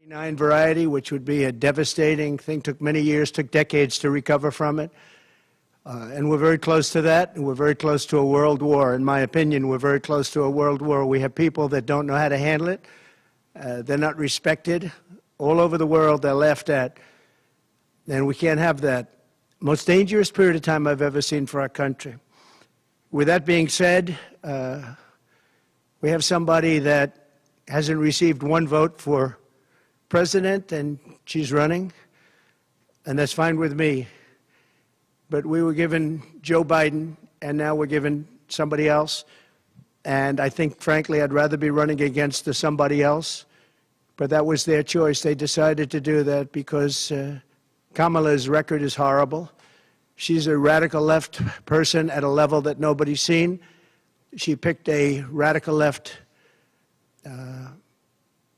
9 variety, which would be a devastating thing, took many years, took decades to recover from it. And we're very close to that, and we're very close to a world war. In my opinion, we're very close to a world war. We have people that don't know how to handle it. They're not respected. All over the world, they're laughed at. And we can't have that. Most dangerous period of time I've ever seen for our country. With that being said, we have somebody that hasn't received one vote for president, and she's running, and that's fine with me. But we were given Joe Biden, and now we're given somebody else. And I think, frankly, I'd rather be running against the somebody else. But that was their choice. They decided to do that because Kamala's record is horrible. She's a radical left person at a level that nobody's seen. She picked a radical left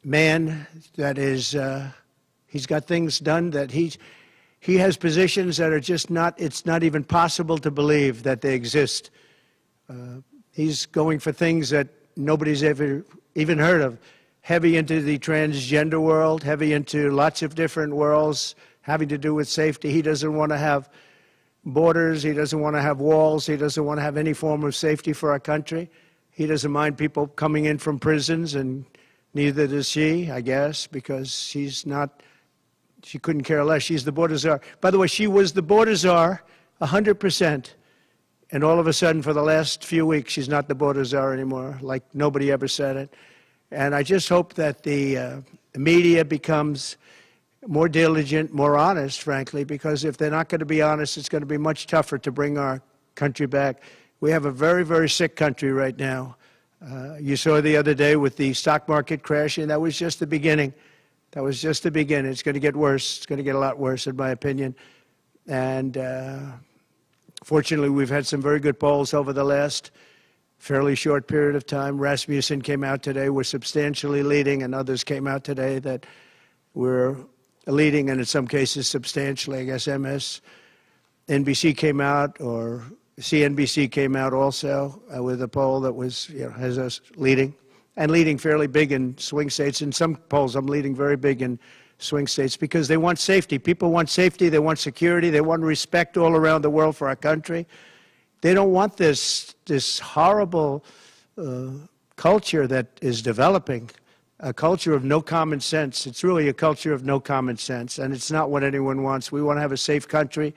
man that is, he's got things done that he has positions that are just not, it's not even possible to believe that they exist. He's going for things that nobody's ever even heard of. Heavy into the transgender world, heavy into lots of different worlds having to do with safety. He doesn't want to have borders. He doesn't want to have walls. He doesn't want to have any form of safety for our country. He doesn't mind people coming in from prisons, and neither does she, I guess, because she's not, she couldn't care less. She's the border czar. By the way, she was the border czar 100%. And all of a sudden, for the last few weeks, she's not the border czar anymore, like nobody ever said it. And I just hope that the media becomes more diligent, more honest, frankly, because if they're not going to be honest, it's going to be much tougher to bring our country back. We have a very, very sick country right now. You saw the other day with the stock market crashing, that was just the beginning. That was just the beginning. It's going to get worse. It's going to get a lot worse, in my opinion. And fortunately, we've had some very good polls over the last fairly short period of time. Rasmussen came out today. We're substantially leading, and others came out today that we're leading, and in some cases substantially. I guess MSNBC came out, or CNBC came out also with a poll that was, has us leading, and leading fairly big in swing states. In some polls, I'm leading very big in swing states because they want safety. People want safety. They want security. They want respect all around the world for our country. They don't want this horrible culture that is developing, a culture of no common sense. It's really a culture of no common sense, and it's not what anyone wants. We want to have a safe country.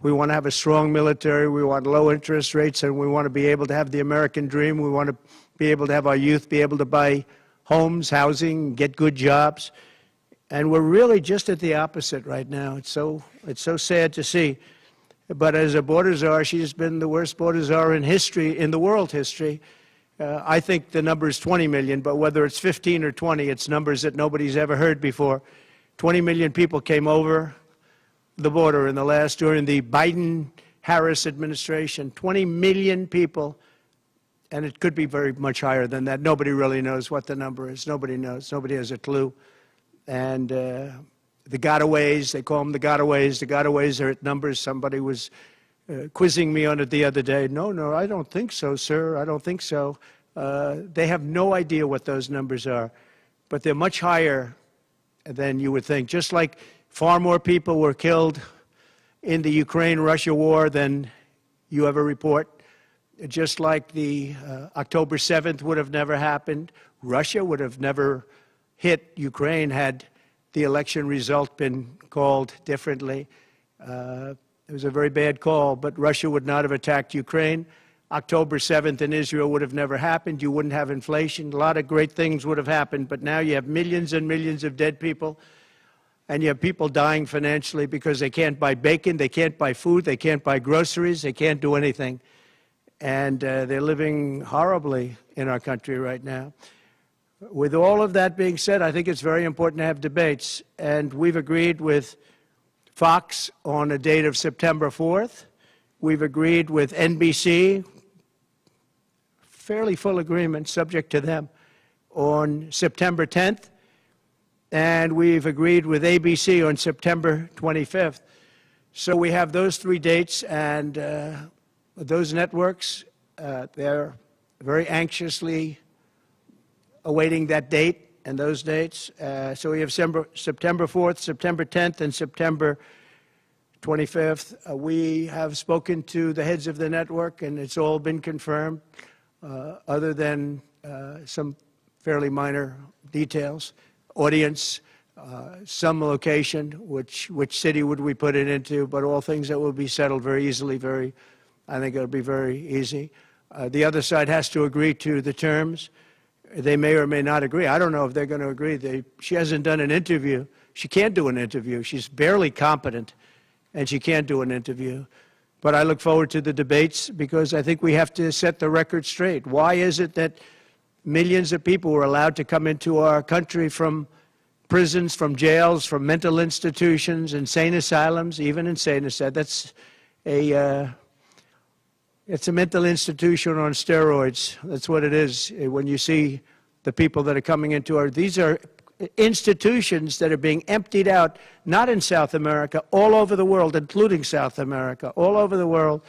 We want to have a strong military. We want low interest rates, and we want to be able to have the American dream. We want to be able to have our youth be able to buy homes, housing, get good jobs. And we're really just at the opposite right now. It's so sad to see. But as a border czar, she's been the worst border czar in history, in the world history. I think the number is 20 million, but whether it's 15 or 20, it's numbers that nobody's ever heard before. 20 million people came over the border during the Biden-Harris administration. 20 million people, and it could be very much higher than that. Nobody really knows what the number is. Nobody knows. Nobody has a clue. And the gotaways, they call them the gotaways. The gotaways are at numbers. Somebody was quizzing me on it the other day. No, I don't think so, sir. I don't think so. They have no idea what those numbers are, but they're much higher than you would think. Just like far more people were killed in the Ukraine-Russia war than you ever report. Just like the October 7th would have never happened. Russia would have never hit Ukraine had the election result been called differently. It was a very bad call, but Russia would not have attacked Ukraine. October 7th in Israel would have never happened. You wouldn't have inflation. A lot of great things would have happened, but now you have millions and millions of dead people, and you have people dying financially because they can't buy bacon, they can't buy food, they can't buy groceries, they can't do anything. And they're living horribly in our country right now. With all of that being said, I think it's very important to have debates, and we've agreed with Fox on a date of September 4th. We've agreed with NBC, fairly full agreement, subject to them, on September 10th. And we've agreed with ABC on September 25th. So we have those 3 dates, and those networks, they're very anxiously awaiting that date. and those dates. So we have September 4th, September 10th, and September 25th. We have spoken to the heads of the network, and it's all been confirmed, other than some fairly minor details. Audience, some location, which city would we put it into, but all things that will be settled very easily, I think it'll be very easy. The other side has to agree to the terms. They may or may not agree. I don't know if they're going to agree. She hasn't done an interview. She can't do an interview. She's barely competent, and she can't do an interview. But I look forward to the debates because I think we have to set the record straight. Why is it that millions of people were allowed to come into our country from prisons, from jails, from mental institutions, insane asylums, even insane asylums? It's a mental institution on steroids. That's what it is. When you see the people that are coming into these are institutions that are being emptied out, not in South America, all over the world, including South America, all over the world.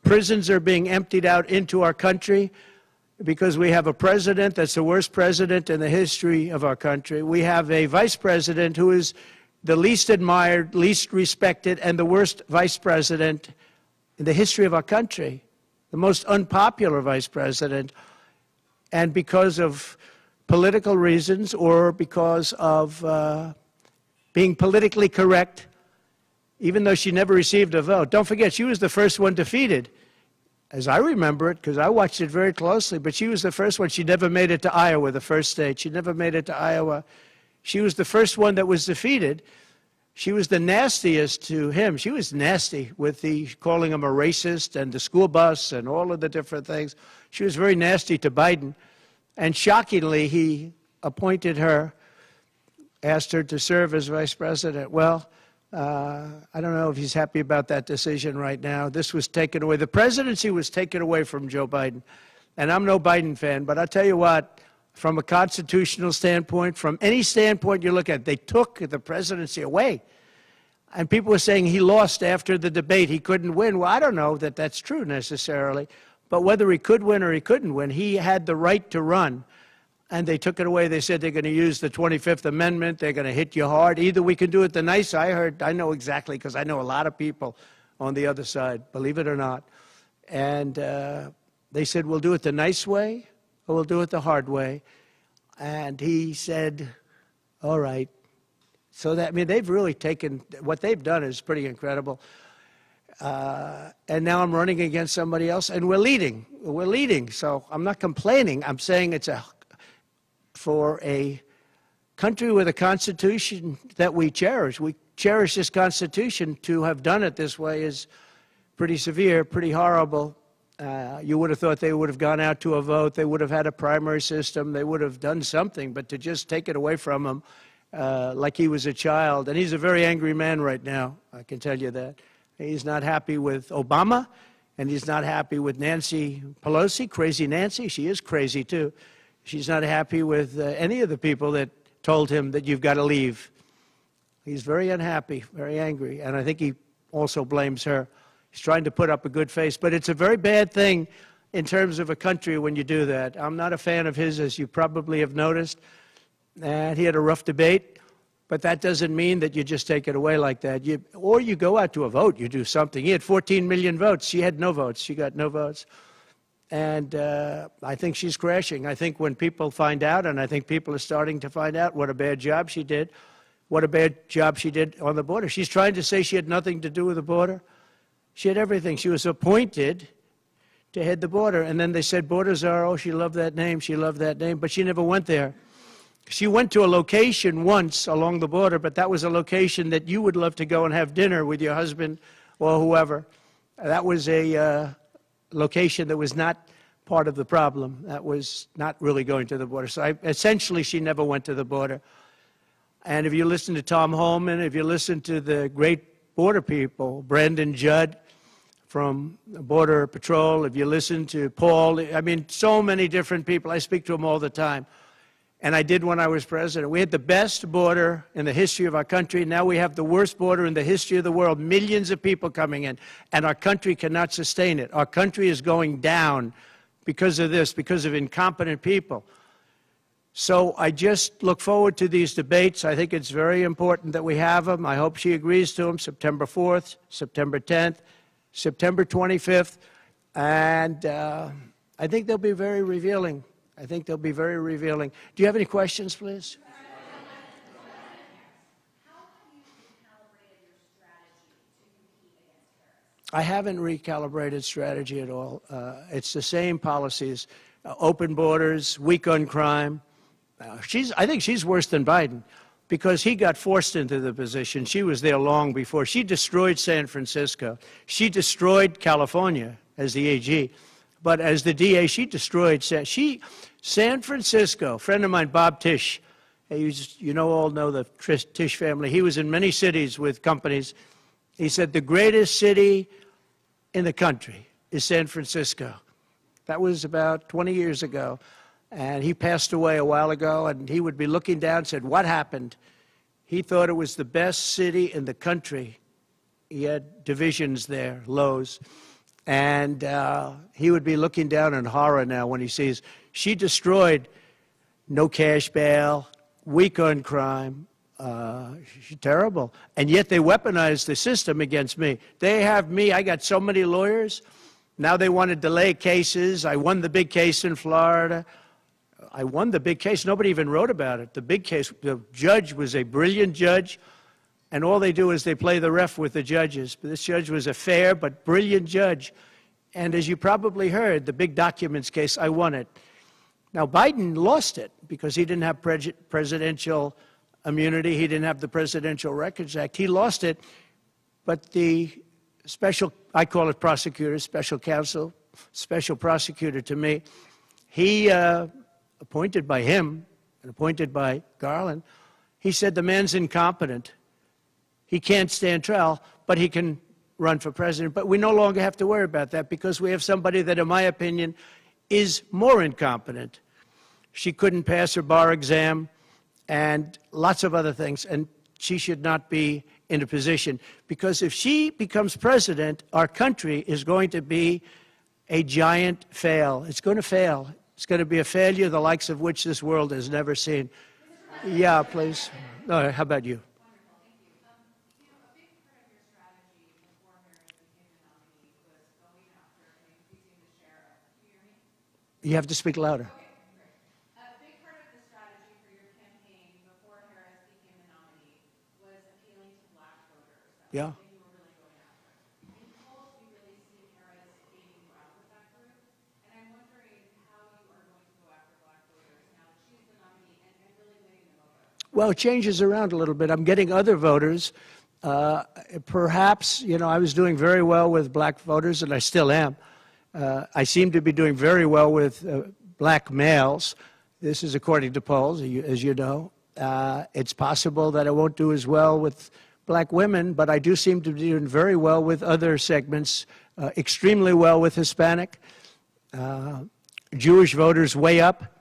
Prisons are being emptied out into our country because we have a president that's the worst president in the history of our country. We have a vice president who is the least admired, least respected, and the worst vice president in the history of our country. The most unpopular vice president, and because of political reasons or because of being politically correct, even though she never received a vote. Don't forget, she was the first one defeated, as I remember it, because I watched it very closely, but she was the first one. She never made it to Iowa, the first state. She never made it to Iowa. She was the first one that was defeated. She was the nastiest to him. She was nasty with calling him a racist and the school bus and all of the different things. She was very nasty to Biden. And shockingly, he appointed her, asked her to serve as vice president. Well, I don't know if he's happy about that decision right now. This was taken away. The presidency was taken away from Joe Biden. And I'm no Biden fan, but I'll tell you what, from a constitutional standpoint, from any standpoint you look at, they took the presidency away. And people were saying he lost after the debate. He couldn't win. Well, I don't know that that's true necessarily. But whether he could win or he couldn't win, he had the right to run. And they took it away. They said they're going to use the 25th Amendment. They're going to hit you hard. Either we can do it the nice. I know exactly, because I know a lot of people on the other side, believe it or not. And they said, we'll do it the nice way or we'll do it the hard way. And he said, all right. So that, I mean, they've really taken, what they've done is pretty incredible. And now I'm running against somebody else, and we're leading. We're leading. So I'm not complaining. I'm saying it's for a country with a constitution that we cherish. We cherish this constitution. To have done it this way is pretty severe, pretty horrible. You would have thought they would have gone out to a vote. They would have had a primary system. They would have done something. But to just take it away from him like he was a child. And he's a very angry man right now, I can tell you that. He's not happy with Obama, and he's not happy with Nancy Pelosi, crazy Nancy. She is crazy, too. She's not happy with any of the people that told him that you've got to leave. He's very unhappy, very angry, and I think he also blames her. He's trying to put up a good face, but it's a very bad thing in terms of a country when you do that. I'm not a fan of his, as you probably have noticed, and he had a rough debate. But that doesn't mean that you just take it away like that. Or you go out to a vote, you do something. He had 14 million votes. She had no votes. She got no votes. And I think she's crashing. I think when people find out, and I think people are starting to find out what a bad job she did, what a bad job she did on the border. She's trying to say she had nothing to do with the border. She had everything. She was appointed to head the border. And then they said, Border Czar, oh, she loved that name, she loved that name. But she never went there. She went to a location once along the border, but that was a location that you would love to go and have dinner with your husband or whoever. That was a location that was not part of the problem. That was not really going to the border. So essentially, she never went to the border. And if you listen to Tom Holman, if you listen to the great border people, Brandon Judd from Border Patrol, if you listen to Paul, I mean, so many different people. I speak to them all the time. And I did when I was president. We had the best border in the history of our country. Now we have the worst border in the history of the world. Millions of people coming in, and our country cannot sustain it. Our country is going down because of this, because of incompetent people. So I just look forward to these debates. I think it's very important that we have them. I hope she agrees to them, September 4th, September 10th, September 25th. And I think they'll be very revealing. I think they'll be very revealing. Do you have any questions, please? I haven't recalibrated strategy at all. It's the same policies, open borders, weak on crime. I think she's worse than Biden because he got forced into the position. She was there long before. She destroyed San Francisco. She destroyed California as the AG. But as the DA, she destroyed San Francisco. A friend of mine, Bob Tisch, all know the Tisch family. He was in many cities with companies. He said the greatest city in the country is San Francisco. That was about 20 years ago. And he passed away a while ago, and he would be looking down and said, what happened? He thought it was the best city in the country. He had divisions there, lows. And he would be looking down in horror now when he sees she destroyed no cash bail, weak on crime. She's terrible. And yet they weaponized the system against me. They have me. I got so many lawyers. Now they want to delay cases. I won the big case in Florida. I won the big case. Nobody even wrote about it. The big case, the judge was a brilliant judge, and all they do is they play the ref with the judges. But this judge was a fair but brilliant judge. And as you probably heard, the big documents case, I won it. Now, Biden lost it because he didn't have presidential immunity. He didn't have the Presidential Records Act. He lost it. But the special, I call it prosecutor, special counsel, special prosecutor to me, he, appointed by him and appointed by Garland, he said the man's incompetent. He can't stand trial, but he can run for president. But we no longer have to worry about that because we have somebody that, in my opinion, is more incompetent. She couldn't pass her bar exam and lots of other things, and she should not be in a position. Because if she becomes president, our country is going to be a giant fail. It's going to fail. It's going to be a failure the likes of which this world has never seen. Yeah, please. No, how about you? You have to speak louder. A big part of the strategy for your campaign before Harris became the nominee was appealing to black voters. Yeah. Something you were really going after. In polls, we really see Harris gaining ground with that group. And I'm wondering how you are going to go after black voters now that she's the nominee and really winning them over. Well, it changes around a little bit. I'm getting other voters. Perhaps, I was doing very well with black voters, and I still am. I seem to be doing very well with black males. This is according to polls, as you know. It's possible that I won't do as well with black women, but I do seem to be doing very well with other segments, extremely well with Hispanic. Jewish voters way up.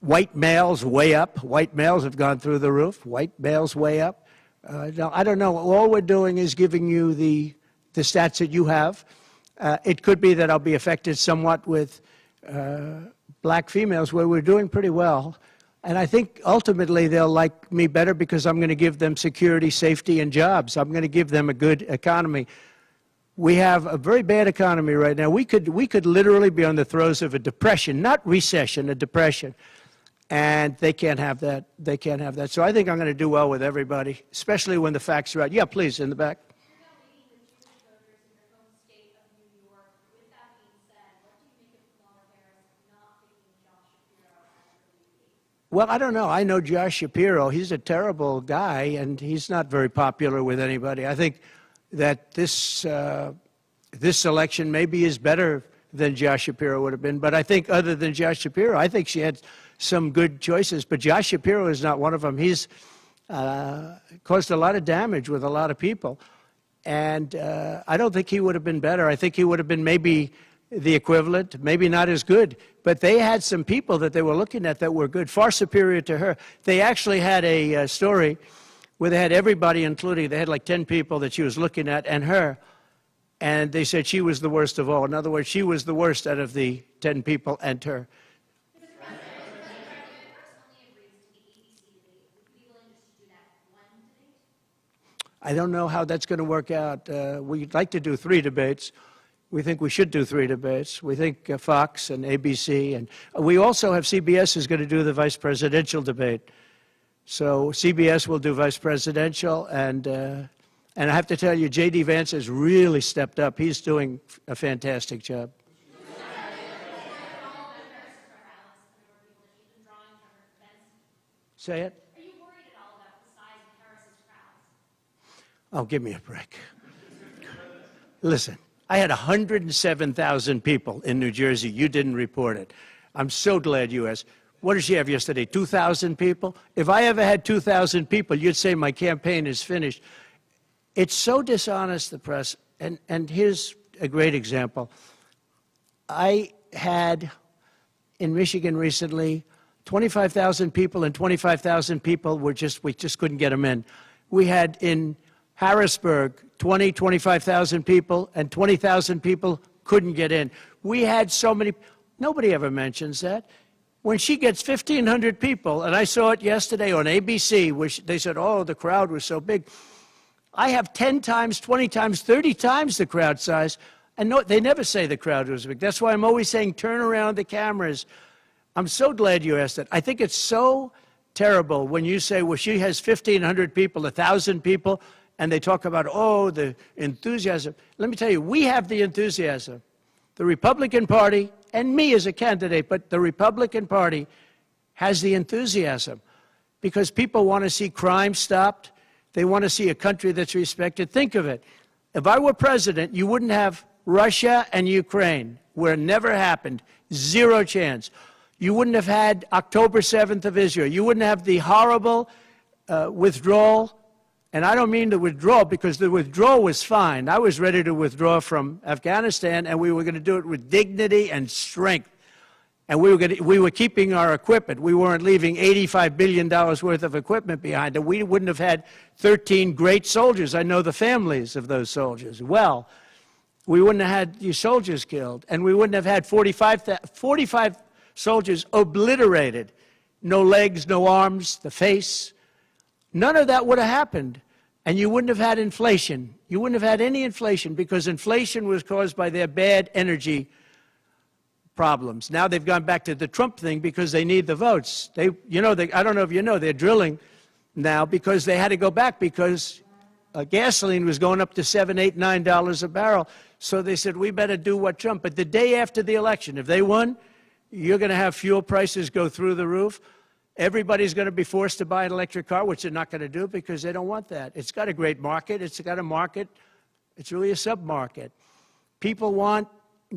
White males way up. White males have gone through the roof. White males way up. Now, I don't know. All we're doing is giving you the stats that you have. It could be that I'll be affected somewhat with black females, where we're doing pretty well. And I think ultimately they'll like me better because I'm going to give them security, safety, and jobs. I'm going to give them a good economy. We have a very bad economy right now. We could literally be on the throes of a depression, not recession, a depression. And they can't have that. They can't have that. So I think I'm going to do well with everybody, especially when the facts are right. Yeah, please, in the back. Well, I don't know. I know Josh Shapiro. He's a terrible guy, and he's not very popular with anybody. I think that this election maybe is better than Josh Shapiro would have been. But I think other than Josh Shapiro, I think she had some good choices. But Josh Shapiro is not one of them. He's caused a lot of damage with a lot of people. And I don't think he would have been better. I think he would have been maybe the equivalent, maybe not as good. But they had some people that they were looking at that were good, far superior to her. They actually had a story where they had everybody, including, they had like 10 people that she was looking at, and her. And they said she was the worst of all. In other words, she was the worst out of the 10 people and her. Personally, I don't know how that's going to work out. We'd like to do 3 debates. We think we should do 3 debates. We think Fox and ABC, and we also have CBS is going to do the vice presidential debate. So CBS will do vice presidential, and I have to tell you, J.D. Vance has really stepped up. He's doing a fantastic job. Say it. Are you worried at all about the size of Harris's crowds? Oh, give me a break. Listen, I had 107,000 people in New Jersey. You didn't report it. I'm so glad you asked. What did she have yesterday, 2,000 people? If I ever had 2,000 people, you'd say my campaign is finished. It's so dishonest, the press. And here's a great example. I had in Michigan recently 25,000 people, and 25,000 people we just couldn't get them in. We had in Harrisburg 25,000 people, and 20,000 people couldn't get in. We had so many, nobody ever mentions that. When she gets 1,500 people, and I saw it yesterday on ABC, which they said, oh, the crowd was so big. I have 10 times, 20 times, 30 times the crowd size, and no, they never say the crowd was big. That's why I'm always saying turn around the cameras. I'm so glad you asked that. I think it's so terrible when you say, well, she has 1,500 people, 1,000 people, and they talk about, oh, the enthusiasm. Let me tell you, we have the enthusiasm. The Republican Party, and me as a candidate, but the Republican Party has the enthusiasm because people want to see crime stopped. They want to see a country that's respected. Think of it. If I were president, you wouldn't have Russia and Ukraine, where it never happened, 0 chance. You wouldn't have had October 7th of Israel. You wouldn't have the horrible withdrawal. And I don't mean the withdrawal, because the withdrawal was fine. I was ready to withdraw from Afghanistan, and we were going to do it with dignity and strength. And we were keeping our equipment. We weren't leaving $85 billion worth of equipment behind. And we wouldn't have had 13 great soldiers. I know the families of those soldiers well. We wouldn't have had your soldiers killed. And we wouldn't have had 45 soldiers obliterated. No legs, no arms, the face. None of that would have happened. And you wouldn't have had inflation. You wouldn't have had any inflation, because inflation was caused by their bad energy problems. Now they've gone back to the Trump thing because they need the votes. I don't know if you know, they're drilling now because they had to go back because gasoline was going up to $7, $8, $9 a barrel. So they said, we better do what Trump. But the day after the election, if they won, you're going to have fuel prices go through the roof. Everybody's going to be forced to buy an electric car, which they're not going to do because they don't want that. It's got a great market. It's got a market. It's really a sub-market. People want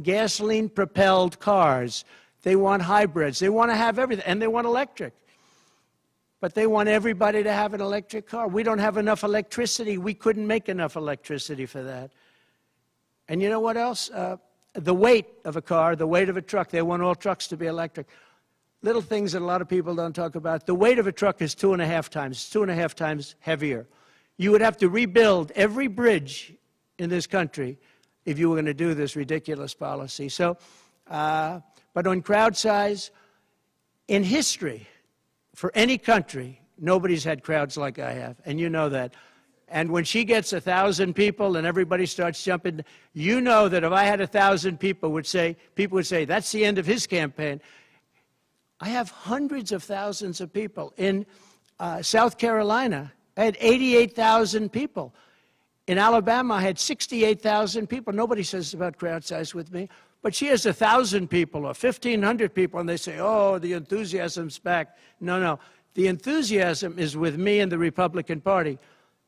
gasoline-propelled cars. They want hybrids. They want to have everything, and they want electric. But they want everybody to have an electric car. We don't have enough electricity. We couldn't make enough electricity for that. And you know what else? The weight of a car, the weight of a truck. They want all trucks to be electric. Little things that a lot of people don't talk about. The weight of a truck is 2.5 times heavier. You would have to rebuild every bridge in this country if you were going to do this ridiculous policy. So, but on crowd size, in history, for any country, nobody's had crowds like I have, and you know that. And when she gets 1,000 people and everybody starts jumping, you know that if I had 1,000 people would say, that's the end of his campaign. I have hundreds of thousands of people. In South Carolina, I had 88,000 people. In Alabama, I had 68,000 people. Nobody says about crowd size with me. But she has 1,000 people or 1,500 people, and they say, oh, the enthusiasm's back. No, no. The enthusiasm is with me and the Republican Party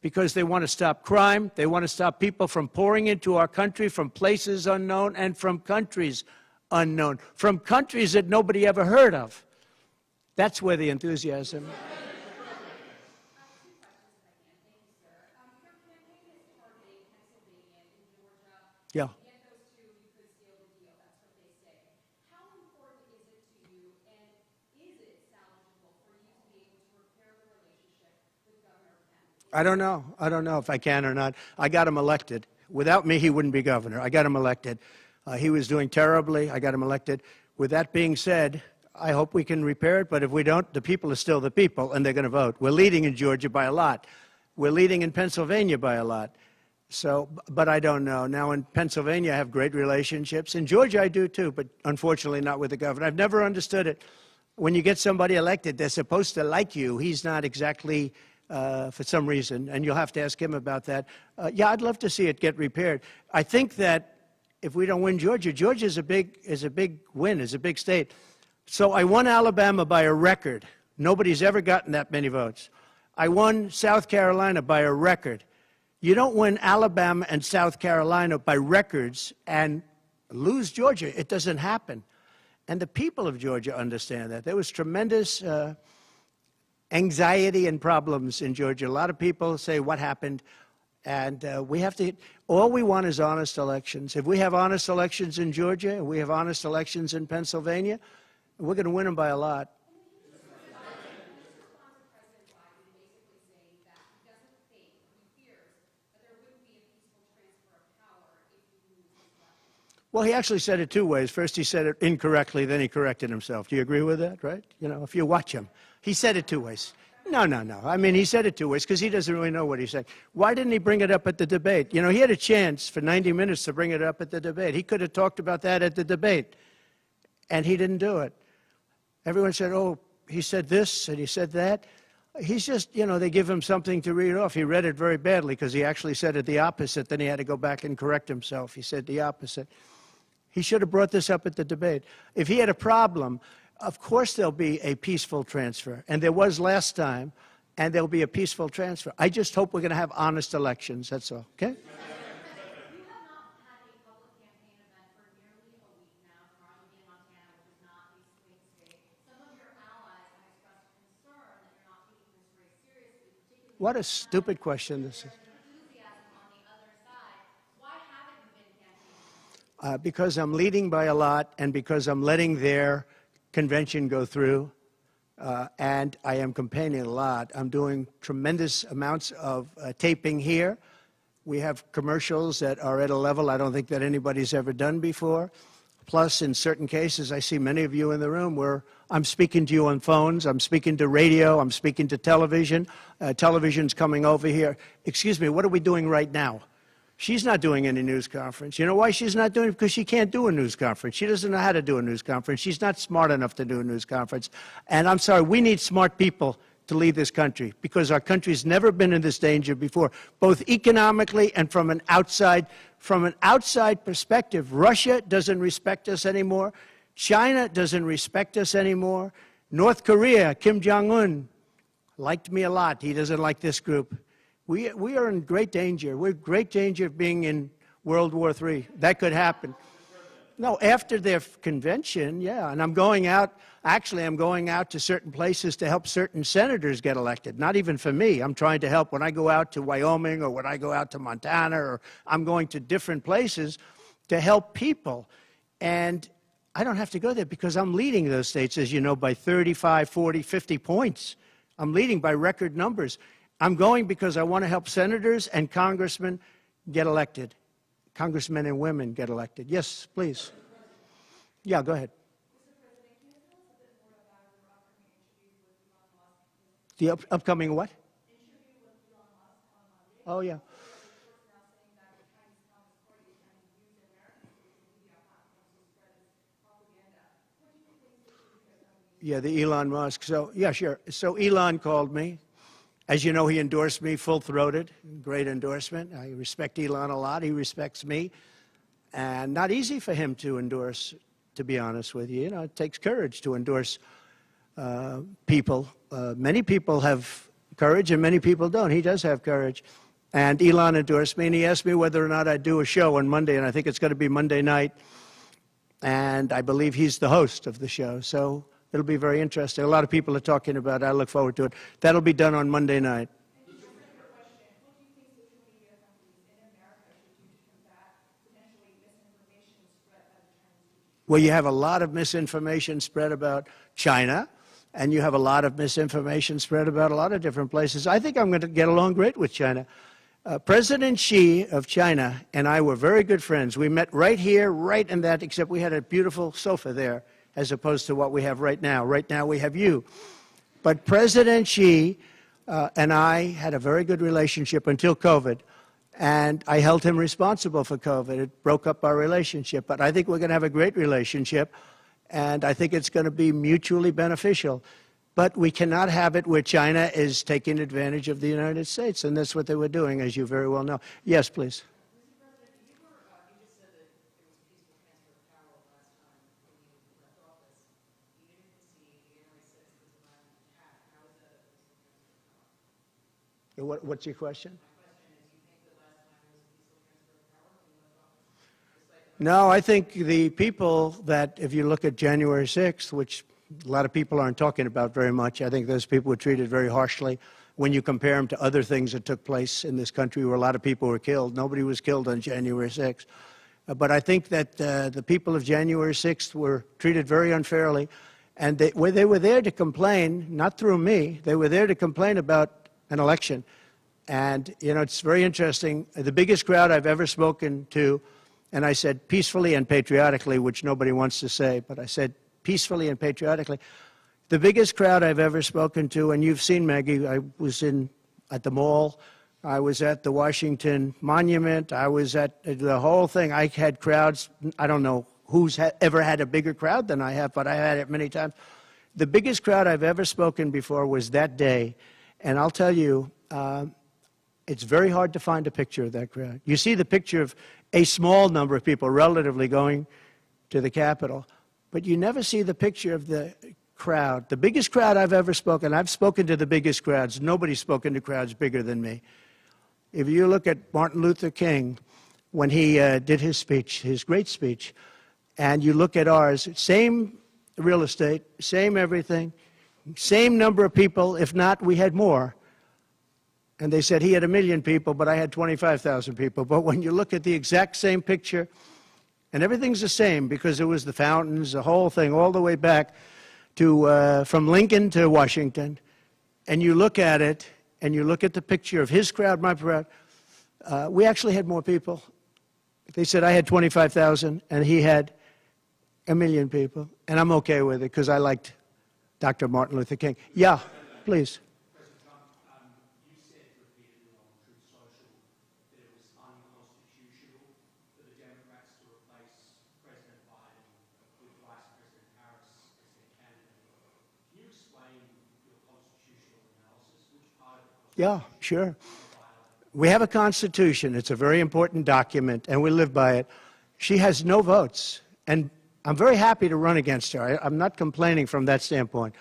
because they want to stop crime. They want to stop people from pouring into our country from places unknown and from countries unknown, from countries that nobody ever heard of. That's where the enthusiasm. Yeah. I don't know. I don't know if I can or not. I got him elected. Without me, he wouldn't be governor. I got him elected. He was doing terribly. I got him elected. With that being said, I hope we can repair it, but if we don't, the people are still the people, and they're going to vote. We're leading in Georgia by a lot. We're leading in Pennsylvania by a lot. So, but I don't know. Now in Pennsylvania, I have great relationships. In Georgia, I do too, but unfortunately not with the governor. I've never understood it. When you get somebody elected, they're supposed to like you. He's not exactly, for some reason, and you'll have to ask him about that. Yeah, I'd love to see it get repaired. I think that if we don't win Georgia, Georgia is a big win, is a big state. So I won Alabama by a record. Nobody's ever gotten that many votes. I won South Carolina by a record. You don't win Alabama and South Carolina by records and lose Georgia. It doesn't happen. And the people of Georgia understand that. There was tremendous anxiety and problems in Georgia. A lot of people say, what happened? And we have to, all we want is honest elections. If we have honest elections in Georgia, and we have honest elections in Pennsylvania, we're going to win them by a lot. Well, he actually said it two ways. First, he said it incorrectly, then he corrected himself. Do you agree with that, right? You know, if you watch him, he said it two ways. No. I mean, he said it two ways because he doesn't really know what he said. Why didn't he bring it up at the debate? You know, he had a chance for 90 minutes to bring it up at the debate. He could have talked about that at the debate, and he didn't do it. Everyone said, oh, he said this and he said that. He's just, you know, they give him something to read off. He read it very badly because he actually said it the opposite. Then he had to go back and correct himself. He said the opposite. He should have brought this up at the debate. If he had a problem, of course there'll be a peaceful transfer. And there was last time, and there'll be a peaceful transfer. I just hope we're going to have honest elections. That's all, okay? You have not had a public campaign event for nearly a week now, Mar-A-Lago in Montana, which is not a swing state. Some of your allies have expressed concern that you're not taking this race seriously, particularly What a stupid question this is. enthusiasm on the other side. Why haven't you been campaigning? Because I'm leading by a lot and because I'm letting their convention go through, and I am campaigning a lot. I'm doing tremendous amounts of taping here. We have commercials that are at a level I don't think that anybody's ever done before. Plus, in certain cases, I see many of you in the room where I'm speaking to you on phones, I'm speaking to radio, I'm speaking to television. Television's coming over here. Excuse me, what are we doing right now? She's not doing any news conference. You know why she's not doing it? Because she can't do a news conference. She doesn't know how to do a news conference. She's not smart enough to do a news conference. And I'm sorry, we need smart people to lead this country because our country's never been in this danger before, both economically and from an outside perspective. Russia doesn't respect us anymore. China doesn't respect us anymore. North Korea, Kim Jong-un, liked me a lot. He doesn't like this group. We are in great danger. We're in great danger of being in World War III. That could happen. No, after their convention, yeah. And I'm going out, actually, I'm going out to certain places to help certain senators get elected. Not even for me. I'm trying to help when I go out to Wyoming or when I go out to Montana, or I'm going to different places to help people. And I don't have to go there because I'm leading those states, as you know, by 35, 40, 50 points. I'm leading by record numbers. I'm going because I want to help senators and congressmen get elected. Congressmen and women get elected. Yes, please. Yeah, go ahead. The upcoming what? Oh, yeah. Yeah, the Elon Musk. So, yeah, sure. So Elon called me. As you know, he endorsed me full-throated, great endorsement. I respect Elon a lot. He respects me. And not easy for him to endorse, to be honest with you. You know, it takes courage to endorse people. Many people have courage and many people don't. He does have courage. And Elon endorsed me, and he asked me whether or not I'd do a show on Monday, and I think it's going to be Monday night. And I believe he's the host of the show. So it'll be very interesting. A lot of people are talking about it. I look forward to it. That'll be done on Monday night. Well, you have a lot of misinformation spread about China, and you have a lot of misinformation spread about a lot of different places. I think I'm going to get along great with China. President Xi of China and I were very good friends. We met right here, right in that, except we had a beautiful sofa there, as opposed to what we have right now. Right now we have you. But President Xi and I had a very good relationship until COVID, and I held him responsible for COVID. It broke up our relationship, but I think we're going to have a great relationship, and I think it's going to be mutually beneficial. But we cannot have it where China is taking advantage of the United States, and that's what they were doing, as you very well know. Yes, please. Mr. President, you just said that there was a peaceful transfer of power last time when you left office. You didn't concede January 6th was a violent attack. How is that a peaceful transfer of power? What's your question? My question is, you think the last time was a peaceful transfer of power when you left office? No, I think the people that, if you look at January 6th, which a lot of people aren't talking about very much, I think those people were treated very harshly. When you compare them to other things that took place in this country where a lot of people were killed, nobody was killed on January 6th. But I think that the people of January 6th were treated very unfairly, and they were there to complain, not through me, they were there to complain about an election. And, you know, it's very interesting. The biggest crowd I've ever spoken to, and I said peacefully and patriotically, which nobody wants to say, but I said peacefully and patriotically. The biggest crowd I've ever spoken to, and you've seen, Maggie, I was at the mall, I was at the Washington Monument, I was at the whole thing. I had crowds, I don't know who's ever had a bigger crowd than I have, but I had it many times. The biggest crowd I've ever spoken before was that day, and I'll tell you, it's very hard to find a picture of that crowd. You see the picture of a small number of people relatively going to the Capitol, but you never see the picture of the crowd. The biggest crowd I've ever spoken, I've spoken to the biggest crowds. Nobody's spoken to crowds bigger than me. If you look at Martin Luther King, when he did his speech, his great speech, and you look at ours, same real estate, same everything, same number of people, if not, we had more. And they said he had 1 million people, but I had 25,000 people. But when you look at the exact same picture, and everything's the same because it was the fountains, the whole thing, all the way back to from Lincoln to Washington, and you look at it, and you look at the picture of his crowd, my crowd, we actually had more people. They said I had 25,000, and he had 1 million people, and I'm okay with it because I liked Dr. Martin Luther King. Yeah, please. Yeah, sure. We have a Constitution. It's a very important document, and we live by it. She has no votes, and I'm very happy to run against her. I'm not complaining from that standpoint.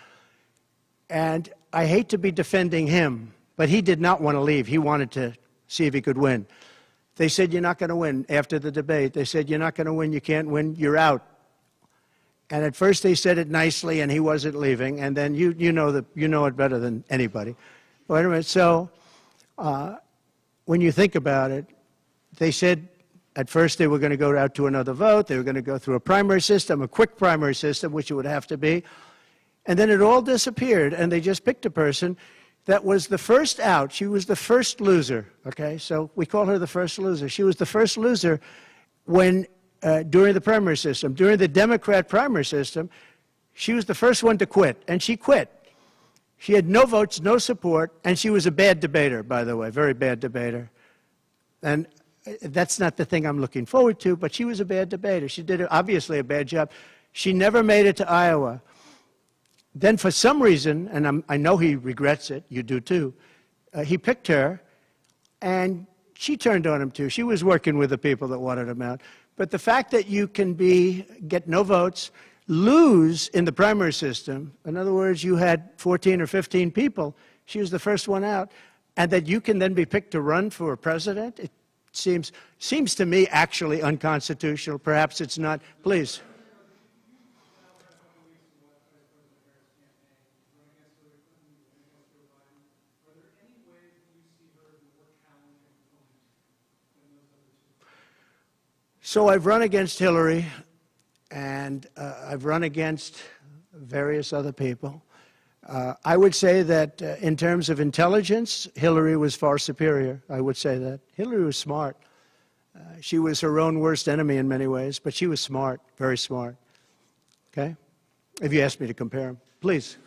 And I hate to be defending him, but he did not want to leave. He wanted to see if he could win. They said, you're not going to win. After the debate, they said, you're not going to win, you can't win, you're out. And at first they said it nicely, and he wasn't leaving, and then you know it better than anybody. Wait a minute. So when you think about it, they said at first they were going to go out to another vote. They were going to go through a primary system, a quick primary system, which it would have to be. And then it all disappeared, and they just picked a person that was the first out. She was the first loser, okay? So we call her the first loser. She was the first loser when during the primary system. During the Democrat primary system, she was the first one to quit, and she quit. She had no votes, no support, and she was a bad debater, by the way, very bad debater. And that's not the thing I'm looking forward to, but she was a bad debater. She did obviously a bad job. She never made it to Iowa. Then for some reason, and I know he regrets it, you do too, he picked her, and she turned on him too. She was working with the people that wanted him out. But the fact that you can get no votes, lose in the primary system, in other words, you had 14 or 15 people, she was the first one out, and that you can then be picked to run for president, it seems to me actually unconstitutional. Perhaps it's not. Please. So I've run against Hillary, and I've run against various other people. I would say that in terms of intelligence, Hillary was far superior. I would say that. Hillary was smart. She was her own worst enemy in many ways, but she was smart, very smart. Okay? If you ask me to compare them. Please.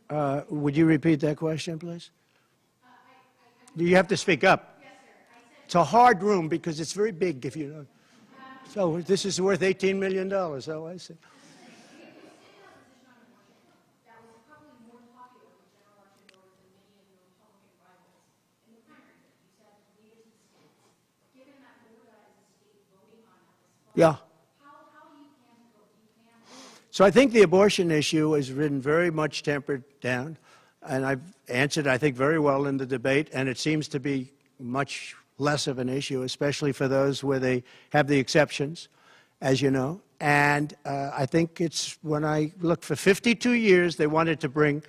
Would you repeat that question, please? You have to speak up. Yes, sir. I said, It's a hard room because it's very big, if you know. So this is worth $18 million. Oh, I see. you in a position on abortion that was probably more popular with general election voters than many of your Republican rivals in the primary. You said leaders in states. Given that Florida is a state voting on this, Yeah. how do you plan to vote? Do you plan to So I think the abortion issue has been very much tempered down, and I've answered, I think, very well in the debate, and it seems to be much less of an issue, especially for those where they have the exceptions, as you know. And I think it's, when I look, for 52 years, they wanted to bring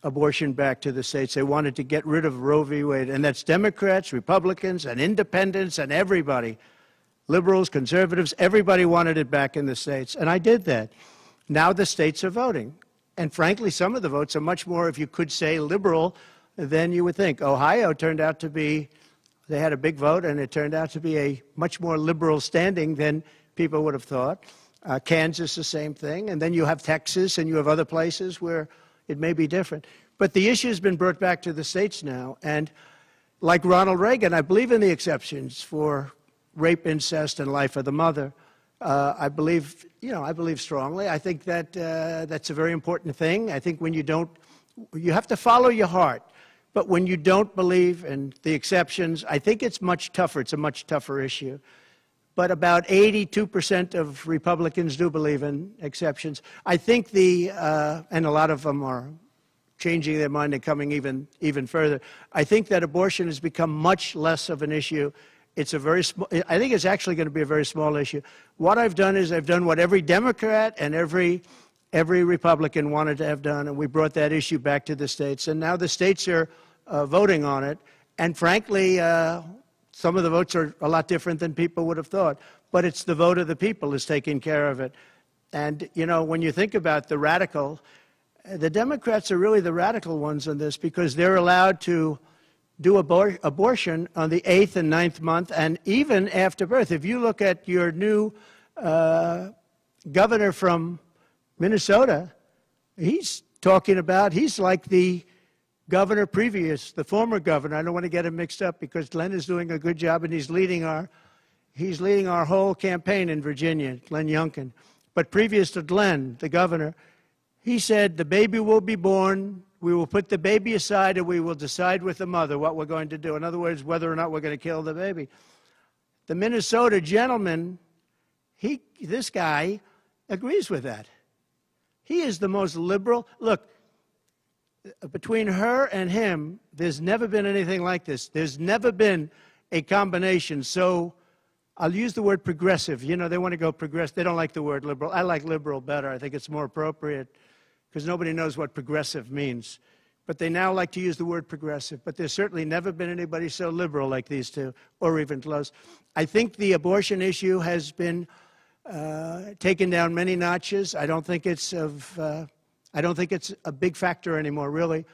abortion back to the states. They wanted to get rid of Roe v. Wade, and that's Democrats, Republicans, and independents, and everybody. Liberals, conservatives, everybody wanted it back in the states, and I did that. Now the states are voting. And frankly, some of the votes are much more, if you could say, liberal than you would think. Ohio turned out to be, they had a big vote, and it turned out to be a much more liberal standing than people would have thought. Kansas, the same thing. And then you have Texas, and you have other places where it may be different. But the issue has been brought back to the states now. And like Ronald Reagan, I believe in the exceptions for rape, incest, and life of the mother. I believe, I believe strongly. I think that that's a very important thing. I think when you don't, you have to follow your heart. But when you don't believe in the exceptions, I think it's much tougher. It's a much tougher issue. But about 82% of Republicans do believe in exceptions. I think and a lot of them are changing their mind and coming even further. I think that abortion has become much less of an issue. It's a very small, I think it's actually going to be a very small issue. What I've done is I've done what every Democrat and every Republican wanted to have done, and we brought that issue back to the states. And now the states are voting on it. And frankly, some of the votes are a lot different than people would have thought. But it's the vote of the people is taking care of it. And, when you think about the radical, the Democrats are really the radical ones on this, because they're allowed to do abortion on the 8th and 9th month, and even after birth. If you look at your new governor from Minnesota, he's talking about, he's like the governor previous, the former governor. I don't want to get him mixed up, because Glenn is doing a good job, and he's leading our whole campaign in Virginia, Glenn Youngkin. But previous to Glenn, the governor, he said the baby will be born, we will put the baby aside, and we will decide with the mother what we're going to do. In other words, whether or not we're going to kill the baby. The Minnesota gentleman, this guy agrees with that. He is the most liberal. Look, between her and him, there's never been anything like this. There's never been a combination. So I'll use the word progressive. They want to go progressive. They don't like the word liberal. I like liberal better. I think it's more appropriate, because nobody knows what progressive means. But they now like to use the word progressive. But there's certainly never been anybody so liberal like these two, or even close. I think the abortion issue has been taken down many notches. I don't think it's a big factor anymore, really.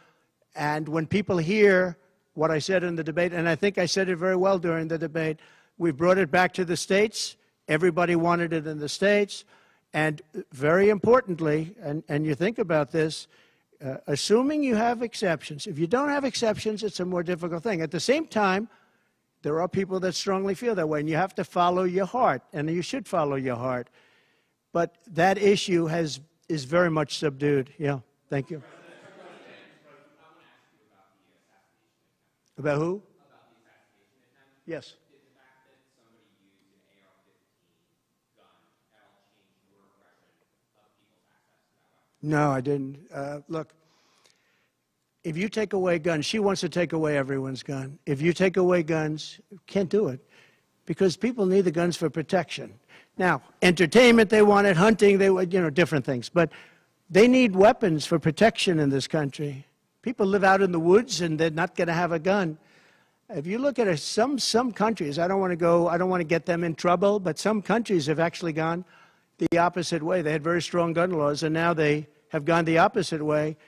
And when people hear what I said in the debate, and I think I said it very well during the debate, we brought it back to the states. Everybody wanted it in the states. And very importantly, and you think about this, assuming you have exceptions. If you don't have exceptions, it's a more difficult thing. At the same time, there are people that strongly feel that way, and you have to follow your heart, and you should follow your heart. But that issue is very much subdued. Yeah, thank you. About who? About the assassination attempt. Yes. Did the fact that somebody used an AR-15 gun at all change your impression of people's access to that weapon? No, I didn't. Look, if you take away guns, she wants to take away everyone's gun. If you take away guns, you can't do it, because people need the guns for protection. Now, entertainment, they want it, hunting, they want, different things. But they need weapons for protection in this country. People live out in the woods, and they're not going to have a gun. If you look at some countries, I don't want to get them in trouble, but some countries have actually gone the opposite way. They had very strong gun laws, and now they have gone the opposite way,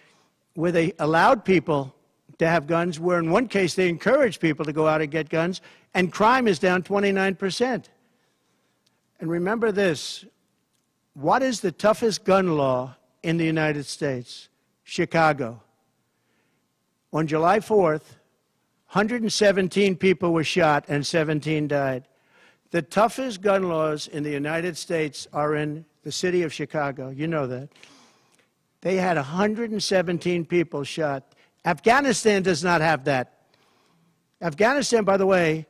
where they allowed people to have guns, where in one case they encouraged people to go out and get guns, and crime is down 29%. And remember this, what is the toughest gun law in the United States? Chicago. On July 4th, 117 people were shot and 17 died. The toughest gun laws in the United States are in the city of Chicago. You know that. They had 117 people shot. Afghanistan does not have that. Afghanistan, by the way,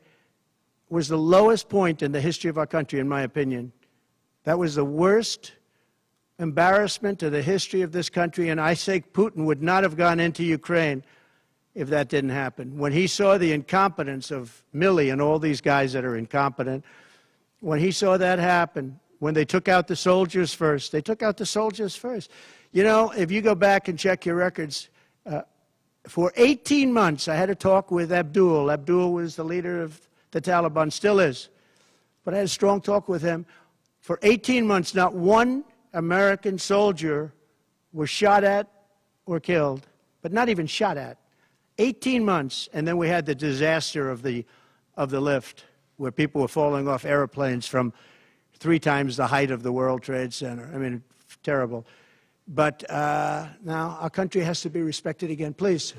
was the lowest point in the history of our country, in my opinion. That was the worst embarrassment to the history of this country, and I say Putin would not have gone into Ukraine if that didn't happen. When he saw the incompetence of Milley and all these guys that are incompetent, when he saw that happen, when they took out the soldiers first, they took out the soldiers first. You know, if you go back and check your records, for 18 months, I had a talk with Abdul. Abdul was the leader of the Taliban, still is. But I had a strong talk with him. For 18 months, not one American soldier was shot at or killed, but not even shot at. 18 months, and then we had the disaster of the lift, where people were falling off airplanes from 3 times the height of the World Trade Center. I mean, terrible. But now our country has to be respected again. Please.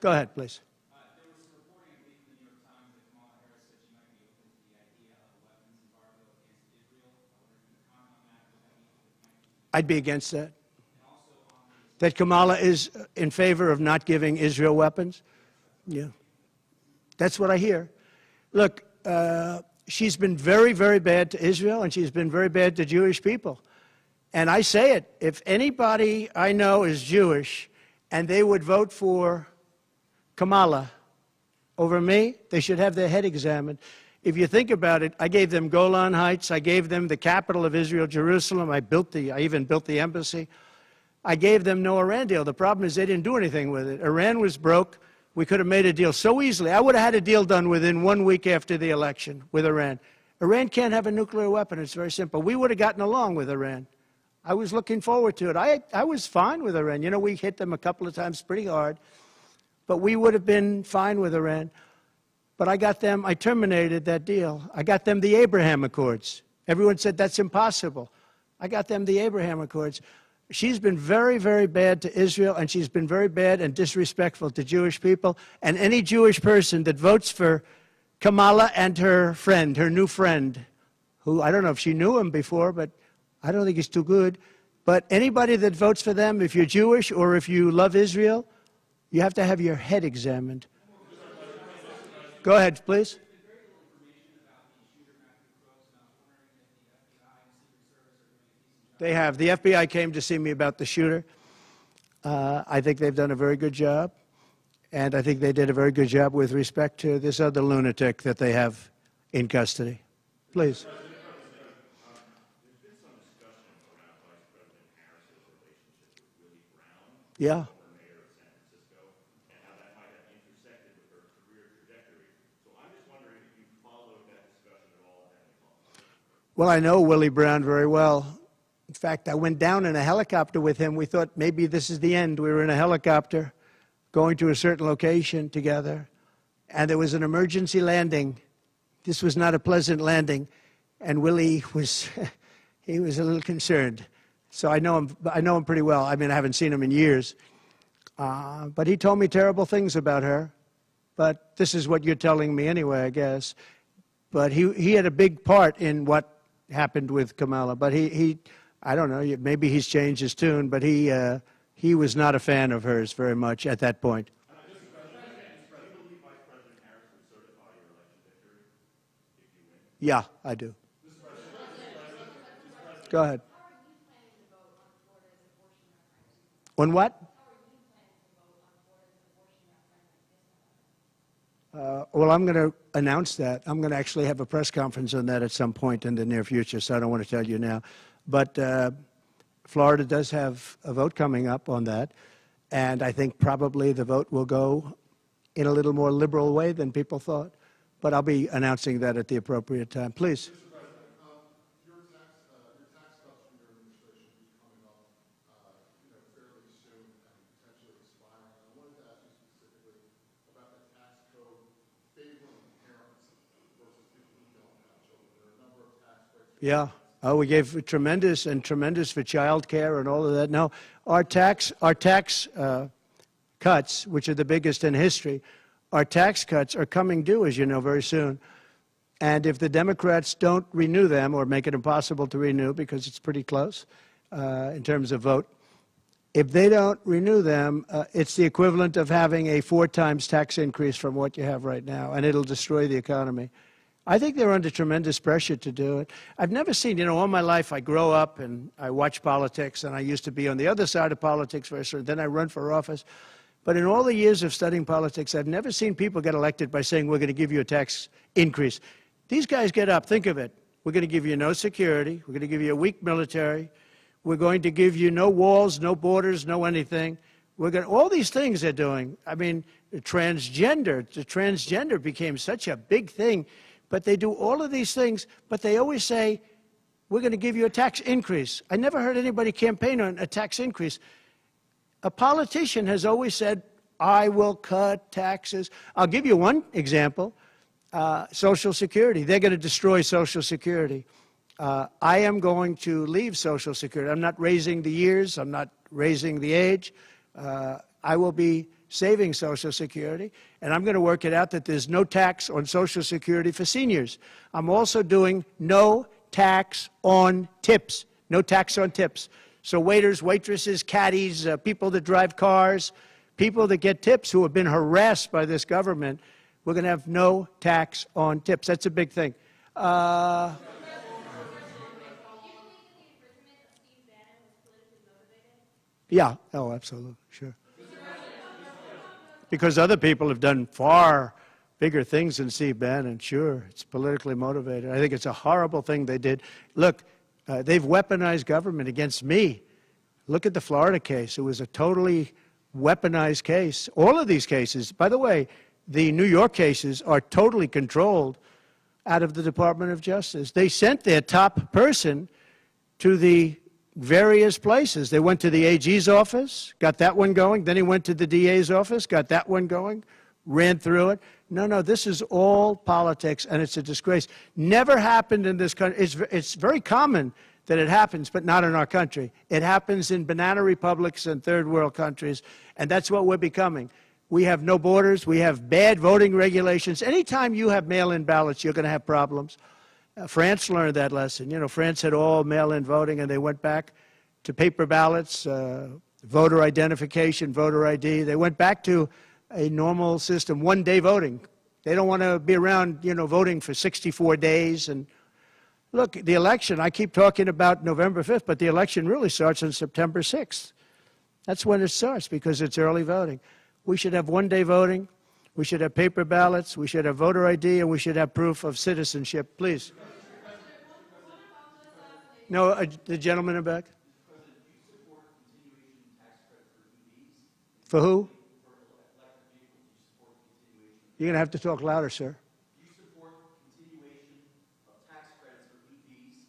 Go ahead, please. There was reporting, I believe, in the New York Times that Kamala Harris said she might be open to the idea of a weapons embargo against Israel. I wonder if you could comment on that. What that means. I'd be against that. That Kamala is in favor of not giving Israel weapons? Yeah. That's what I hear. Look, she's been very, very bad to Israel, and she's been very bad to Jewish people. And I say it, if anybody I know is Jewish and they would vote for Kamala over me, they should have their head examined. If you think about it, I gave them Golan Heights. I gave them the capital of Israel, Jerusalem. I even built the embassy. I gave them no Iran deal. The problem is they didn't do anything with it. Iran was broke. We could have made a deal so easily. I would have had a deal done within 1 week after the election with Iran. Iran can't have a nuclear weapon. It's very simple. We would have gotten along with Iran. I was looking forward to it. I was fine with Iran. You know, we hit them a couple of times pretty hard, but we would have been fine with Iran. But I terminated that deal. I got them the Abraham Accords. Everyone said that's impossible. I got them the Abraham Accords. She's been very, very bad to Israel, and she's been very bad and disrespectful to Jewish people. And any Jewish person that votes for Kamala and her friend, her new friend, who I don't know if she knew him before, but I don't think he's too good. But anybody that votes for them, if you're Jewish or if you love Israel, you have to have your head examined. Go ahead, please. They have. The FBI came to see me about the shooter. I think they've done a very good job. And I think they did a very good job with respect to this other lunatic that they have in custody. Please. There's been some discussion around Vice President Harris's relationship with Willie Brown, Yeah. former mayor of San Francisco, and how that might have intersected with her career trajectory. So I'm just wondering if you followed that discussion at all and had any thoughts. Well, I know Willie Brown very well. In fact, I went down in a helicopter with him. We thought maybe this is the end. We were in a helicopter going to a certain location together, and there was an emergency landing. This was not a pleasant landing, and Willie was, he was a little concerned. So I know him pretty well. I mean, I haven't seen him in years. But he told me terrible things about her. But this is what you're telling me anyway, I guess. But he had a big part in what happened with Kamala. But I don't know, maybe he's changed his tune, but he was not a fan of hers very much at that point. Do you believe Vice President Harris would certify your election victory if you win? Yeah, I do. Go ahead. On what? Well, I'm going to announce that. I'm going to actually have a press conference on that at some point in the near future, so I don't want to tell you now. But Florida does have a vote coming up on that, and I think probably the vote will go in a little more liberal way than people thought. But I'll be announcing that at the appropriate time. Please. Mr. President, your tax cuts from your administration will be coming up, fairly soon and potentially expiring. I wanted to ask you specifically about the tax code favoring parents versus people who don't have children. There are a number of tax breaks. Yeah. Oh, we gave tremendous for child care and all of that. No, our tax cuts, which are the biggest in history, our tax cuts are coming due, as you know, very soon. And if the Democrats don't renew them or make it impossible to renew because it's pretty close in terms of vote, if they don't renew them, it's the equivalent of having a 4 times tax increase from what you have right now, and it'll destroy the economy. I think they're under tremendous pressure to do it. I've never seen, all my life I grow up and I watch politics, and I used to be on the other side of politics first, and then I run for office. But in all the years of studying politics, I've never seen people get elected by saying, we're going to give you a tax increase. These guys get up, think of it. We're going to give you no security. We're going to give you a weak military. We're going to give you no walls, no borders, no anything. All these things they're doing. I mean, the transgender became such a big thing. But they do all of these things, but they always say, we're going to give you a tax increase. I never heard anybody campaign on a tax increase. A politician has always said, I will cut taxes. I'll give you one example, Social Security. They're going to destroy Social Security. I am going to leave Social Security. I'm not raising the years. I'm not raising the age. I will be saving Social Security, and I'm going to work it out that there's no tax on Social Security for seniors. I'm also doing no tax on tips, no tax on tips. So waiters, waitresses, caddies, people that drive cars, people that get tips who have been harassed by this government, we're going to have no tax on tips. That's a big thing. Yeah, oh, absolutely, sure. Because other people have done far bigger things than Steve Bannon, sure. It's politically motivated. I think it's a horrible thing they did. Look, they've weaponized government against me. Look at the Florida case. It was a totally weaponized case. All of these cases, by the way, the New York cases are totally controlled out of the Department of Justice. They sent their top person to the various places. They went to the AG's office, got that one going. Then he went to the DA's office, got that one going, ran through it. No, this is all politics, and it's a disgrace. Never happened in this country. It's very common that it happens, but not in our country. It happens in banana republics and third world countries, and that's what we're becoming. We have no borders. We have bad voting regulations. Anytime you have mail-in ballots, you're going to have problems. France learned that lesson. France had all mail-in voting, and they went back to paper ballots, voter identification, voter ID. They went back to a normal system, one-day voting. They don't want to be around, voting for 64 days. And look, the election, I keep talking about November 5th, but the election really starts on September 6th. That's when it starts because it's early voting. We should have one-day voting. We should have paper ballots. We should have voter ID, and we should have proof of citizenship. Please. No, the gentleman in the back. For who? You're going to have to talk louder, sir. Do you support continuation of tax credits for EVs?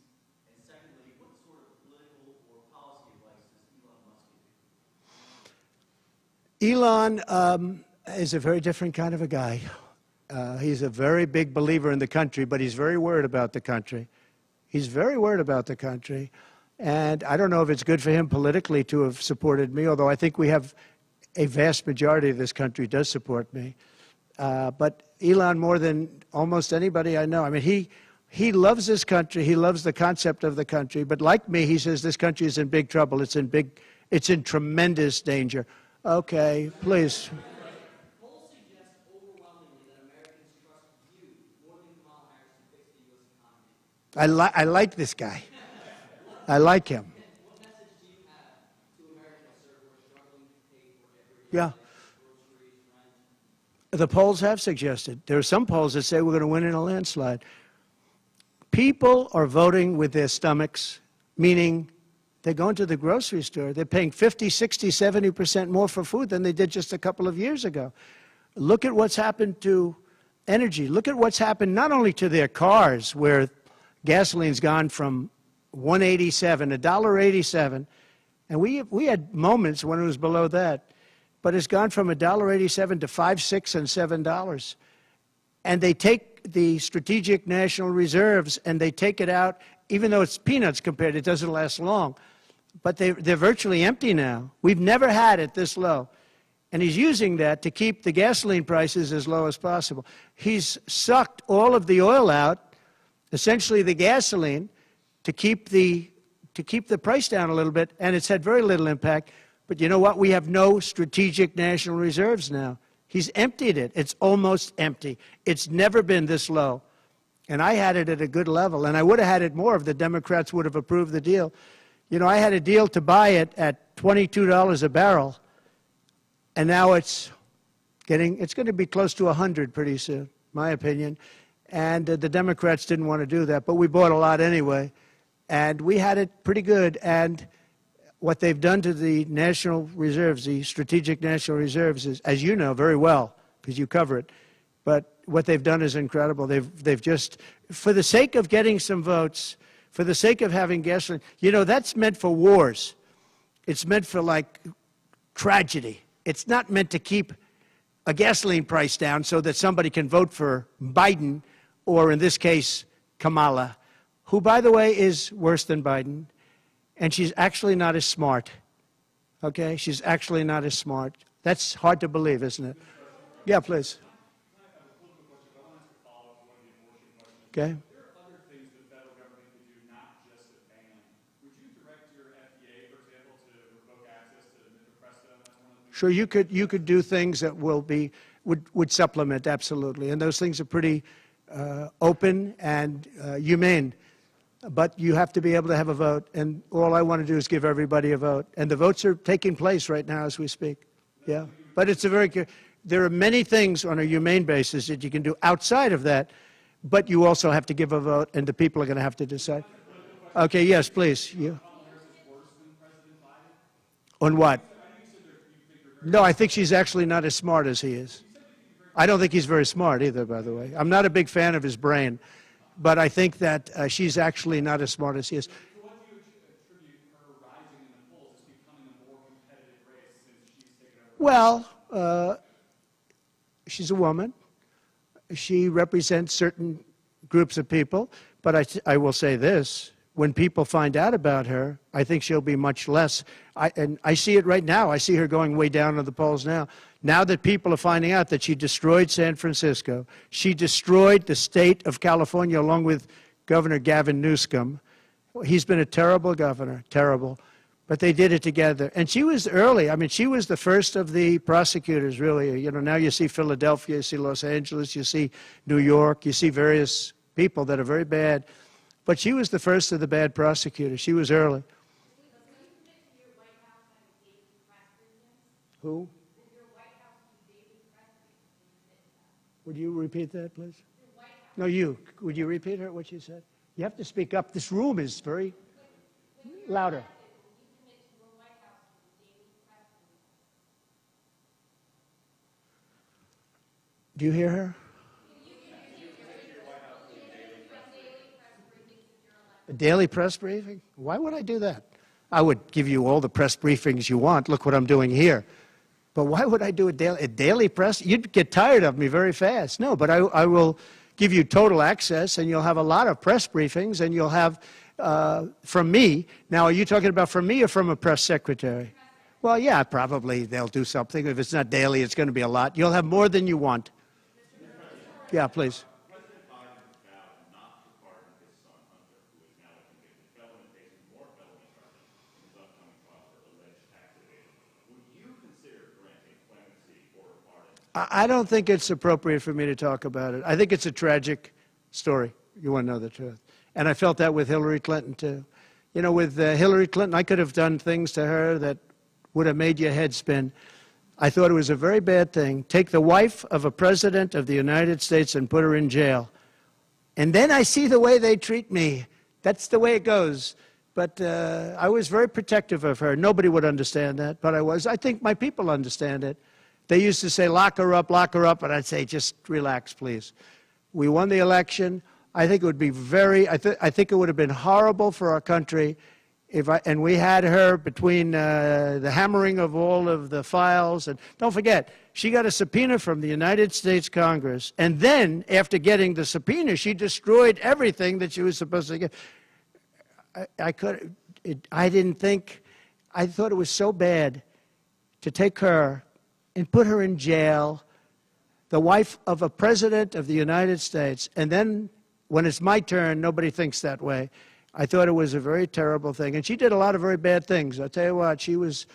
And secondly, what sort of political or policy advice does Elon Musk give you? Elon is a very different kind of a guy. He's a very big believer in the country, but he's very worried about the country. He's very worried about the country. And I don't know if it's good for him politically to have supported me, although I think we have a vast majority of this country does support me. But Elon, more than almost anybody I know, I mean, he loves this country. He loves the concept of the country. But like me, he says this country is in big trouble. It's in tremendous danger. Okay, please. Polls suggest overwhelmingly that Americans trust you more than Kamala Harris to fix the U.S. economy. I like this guy. I like him. What message do you have to Americans, sir, who are struggling to pay for everyday Yeah. groceries, rent? The polls have suggested. There are some polls that say we're going to win in a landslide. People are voting with their stomachs, meaning they're going to the grocery store. They're paying 50, 60, 70% more for food than they did just a couple of years ago. Look at what's happened to energy. Look at what's happened not only to their cars, where gasoline's gone from $1.87, $1.87, and we had moments when it was below that, but it's gone from $1.87 to $5, $6, and $7. And they take the strategic national reserves and they take it out even though it's peanuts compared, it doesn't last long. But they're virtually empty now. We've never had it this low. And he's using that to keep the gasoline prices as low as possible. He's sucked all of the oil out, essentially the gasoline, to keep the price down a little bit, and it's had very little impact. But you know what? We have no strategic national reserves now. He's emptied it. It's almost empty. It's never been this low. And I had it at a good level, and I would have had it more if the Democrats would have approved the deal. You know, I had a deal to buy it at $22 a barrel, and now it's going to be close to 100 pretty soon, my opinion. And the Democrats didn't want to do that, but we bought a lot anyway. And we had it pretty good. And what they've done to the national reserves, the strategic national reserves, is, as you know very well, because you cover it, but what they've done is incredible. They've just, for the sake of getting some votes, for the sake of having gasoline, you know, that's meant for wars. It's meant for, like, tragedy. It's not meant to keep a gasoline price down so that somebody can vote for Biden, or in this case, Kamala, who, by the way, is worse than Biden, and she's actually not as smart. Okay? She's actually not as smart. That's hard to believe, isn't it? Yeah, please. Okay. There are other things the federal government could do, not just a ban. Would you direct your FDA, for example, to revoke access to mifepristone? That's one of the things. Sure, you could do things that would supplement, absolutely, and those things are pretty open and humane. But you have to be able to have a vote, and all I want to do is give everybody a vote. And the votes are taking place right now as we speak. Yeah, but it's there are many things on a humane basis that you can do outside of that, but you also have to give a vote, and the people are going to have to decide. Okay, yes, please. You. On what? No, I think she's actually not as smart as he is. I don't think he's very smart either, by the way. I'm not a big fan of his brain. But I think that she's actually not as smart as he is. So what do you attribute her rising in the polls as becoming a more competitive race since she's taken over? Well, she's a woman. She represents certain groups of people. But I will say this. When people find out about her, I think she'll be much less. And I see it right now. I see her going way down in the polls now. Now that people are finding out that she destroyed San Francisco, she destroyed the state of California along with Governor Gavin Newsom. He's been a terrible governor, terrible. But they did it together. And she was early. I mean, she was the first of the prosecutors, really. You know, now you see Philadelphia, you see Los Angeles, you see New York, you see various people that are very bad. But she was the first of the bad prosecutors. She was early. Who? Would you repeat that, please? No, you. Would you repeat her, what she said? You have to speak up. This room is very louder. Do you hear her? A daily press briefing? Why would I do that? I would give you all the press briefings you want. Look what I'm doing here. But why would I do a daily press? You'd get tired of me very fast. No, but I will give you total access, and you'll have a lot of press briefings, and you'll have from me. Now, are you talking about from me or from a press secretary? Well, yeah, probably they'll do something. If it's not daily, it's going to be a lot. You'll have more than you want. Yeah, please. I don't think it's appropriate for me to talk about it. I think it's a tragic story. You want to know the truth. And I felt that with Hillary Clinton, too. You know, with Hillary Clinton, I could have done things to her that would have made your head spin. I thought it was a very bad thing. Take the wife of a president of the United States and put her in jail. And then I see the way they treat me. That's the way it goes. But I was very protective of her. Nobody would understand that, but I was. I think my people understand it. They used to say, lock her up, and I'd say, just relax, please. We won the election. I think it would be I think it would have been horrible for our country and we had her between the hammering of all of the files. And don't forget, she got a subpoena from the United States Congress. And then, after getting the subpoena, she destroyed everything that she was supposed to get. I didn't think, I thought it was so bad to take her and put her in jail, the wife of a president of the United States, and then when it's my turn, nobody thinks that way. I thought it was a very terrible thing. And she did a lot of very bad things. I'll tell you what, she was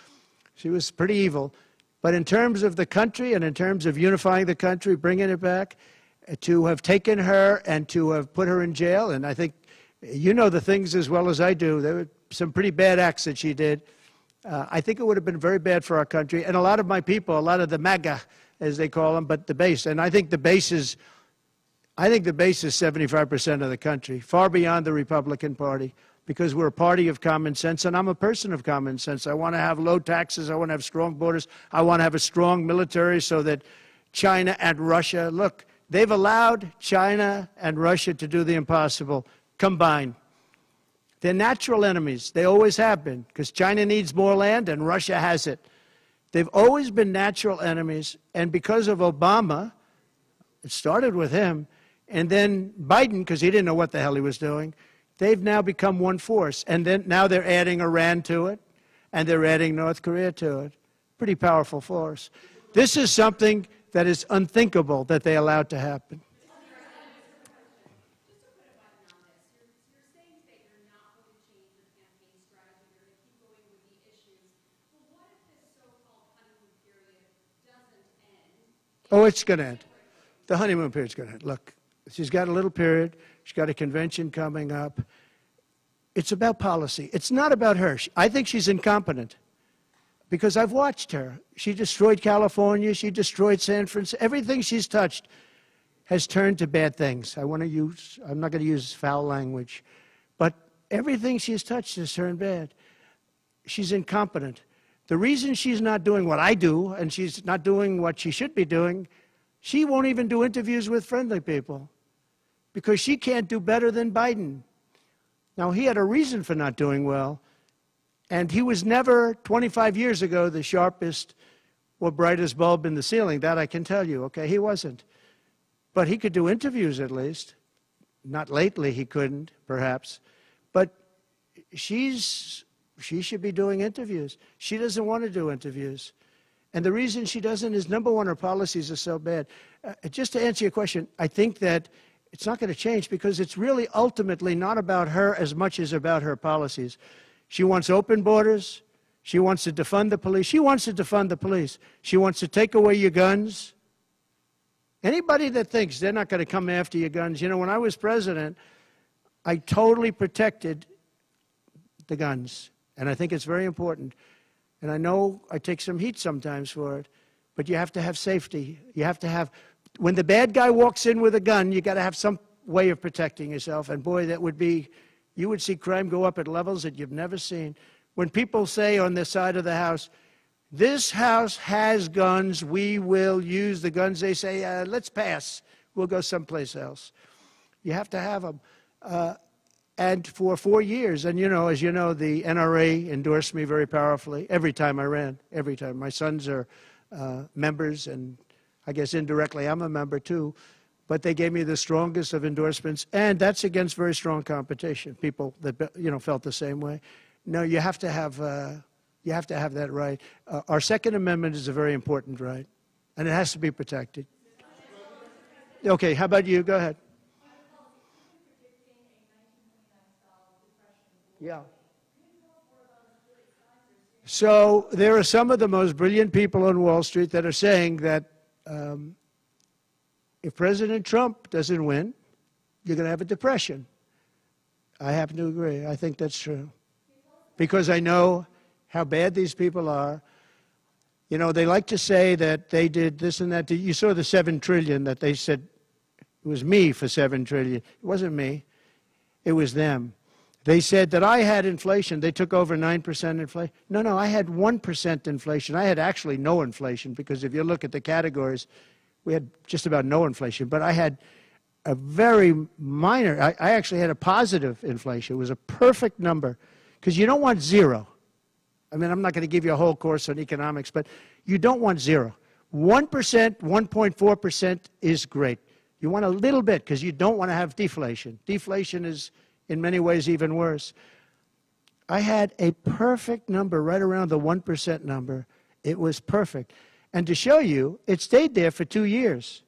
pretty evil. But in terms of the country and in terms of unifying the country, bringing it back, to have taken her and to have put her in jail, and I think you know the things as well as I do. There were some pretty bad acts that she did. I think it would have been very bad for our country. And a lot of my people, a lot of the MAGA, as they call them, but the base. And I think the base is 75% of the country, far beyond the Republican Party, because we're a party of common sense, and I'm a person of common sense. I want to have low taxes. I want to have strong borders. I want to have a strong military so that China and Russia, look, they've allowed China and Russia to do the impossible combined. They're natural enemies. They always have been, because China needs more land and Russia has it. They've always been natural enemies, and because of Obama, it started with him, and then Biden, because he didn't know what the hell he was doing, they've now become one force. And then now they're adding Iran to it, and they're adding North Korea to it. Pretty powerful force. This is something that is unthinkable that they allowed to happen. Just to put a button on this, you're saying that you're not going to change your campaign strategy, you're going to keep going with the issues. Well, what if this so-called honeymoon period doesn't end? Oh, it's going to end. The honeymoon period's going to end. Look, she's got a little period. She's got a convention coming up. It's about policy. It's not about her. I think she's incompetent because I've watched her. She destroyed California. She destroyed San Francisco. Everything she's touched has turned to bad things. I'm not going to use foul language, but everything she's touched has turned bad. She's incompetent. The reason she's not doing what I do and she's not doing what she should be doing, she won't even do interviews with friendly people because she can't do better than Biden. Now, he had a reason for not doing well, and he was never, 25 years ago, the sharpest or brightest bulb in the ceiling. That I can tell you, okay? He wasn't. But he could do interviews at least. Not lately, he couldn't, perhaps. But she should be doing interviews. She doesn't want to do interviews. And the reason she doesn't is, number one, her policies are so bad. Just to answer your question, I think that it's not going to change because it's really ultimately not about her as much as about her policies. She wants open borders. She wants to defund the police. She wants to defund the police. She wants to take away your guns. Anybody that thinks they're not going to come after your guns, you know, when I was president, I totally protected the guns. And I think it's very important. And I know I take some heat sometimes for it, but you have to have safety. You have to have, when the bad guy walks in with a gun, you got to have some way of protecting yourself. And boy, that would be, you would see crime go up at levels that you've never seen. When people say on this side of the house, this house has guns, we will use the guns, they say, let's pass, we'll go someplace else. You have to have them. And for 4 years, and you know, as you know, the NRA endorsed me very powerfully every time I ran, every time. My sons are members, and I guess indirectly I'm a member too, but they gave me the strongest of endorsements, and that's against very strong competition, people that, you know, felt the same way. No, you have to have that right. Our Second Amendment is a very important right, and it has to be protected. Okay, how about you? Go ahead. Yeah. So there are some of the most brilliant people on Wall Street that are saying that if President Trump doesn't win, you're going to have a depression. I happen to agree. I think that's true. Because I know how bad these people are. You know, they like to say that they did this and that. You saw the $7 trillion that they said it was me for $7 trillion. It wasn't me. It was them. They said that I had inflation. They took over 9% inflation. No, I had 1% inflation. I had actually no inflation because if you look at the categories, we had just about no inflation. But I had a very minor, I actually had a positive inflation. It was a perfect number because you don't want zero. I mean, I'm not going to give you a whole course on economics, but you don't want zero. 1%, 1.4% is great. You want a little bit because you don't want to have deflation. Deflation is, in many ways, even worse. I had a perfect number right around the 1% number. It was perfect. And to show you, it stayed there for 2 years.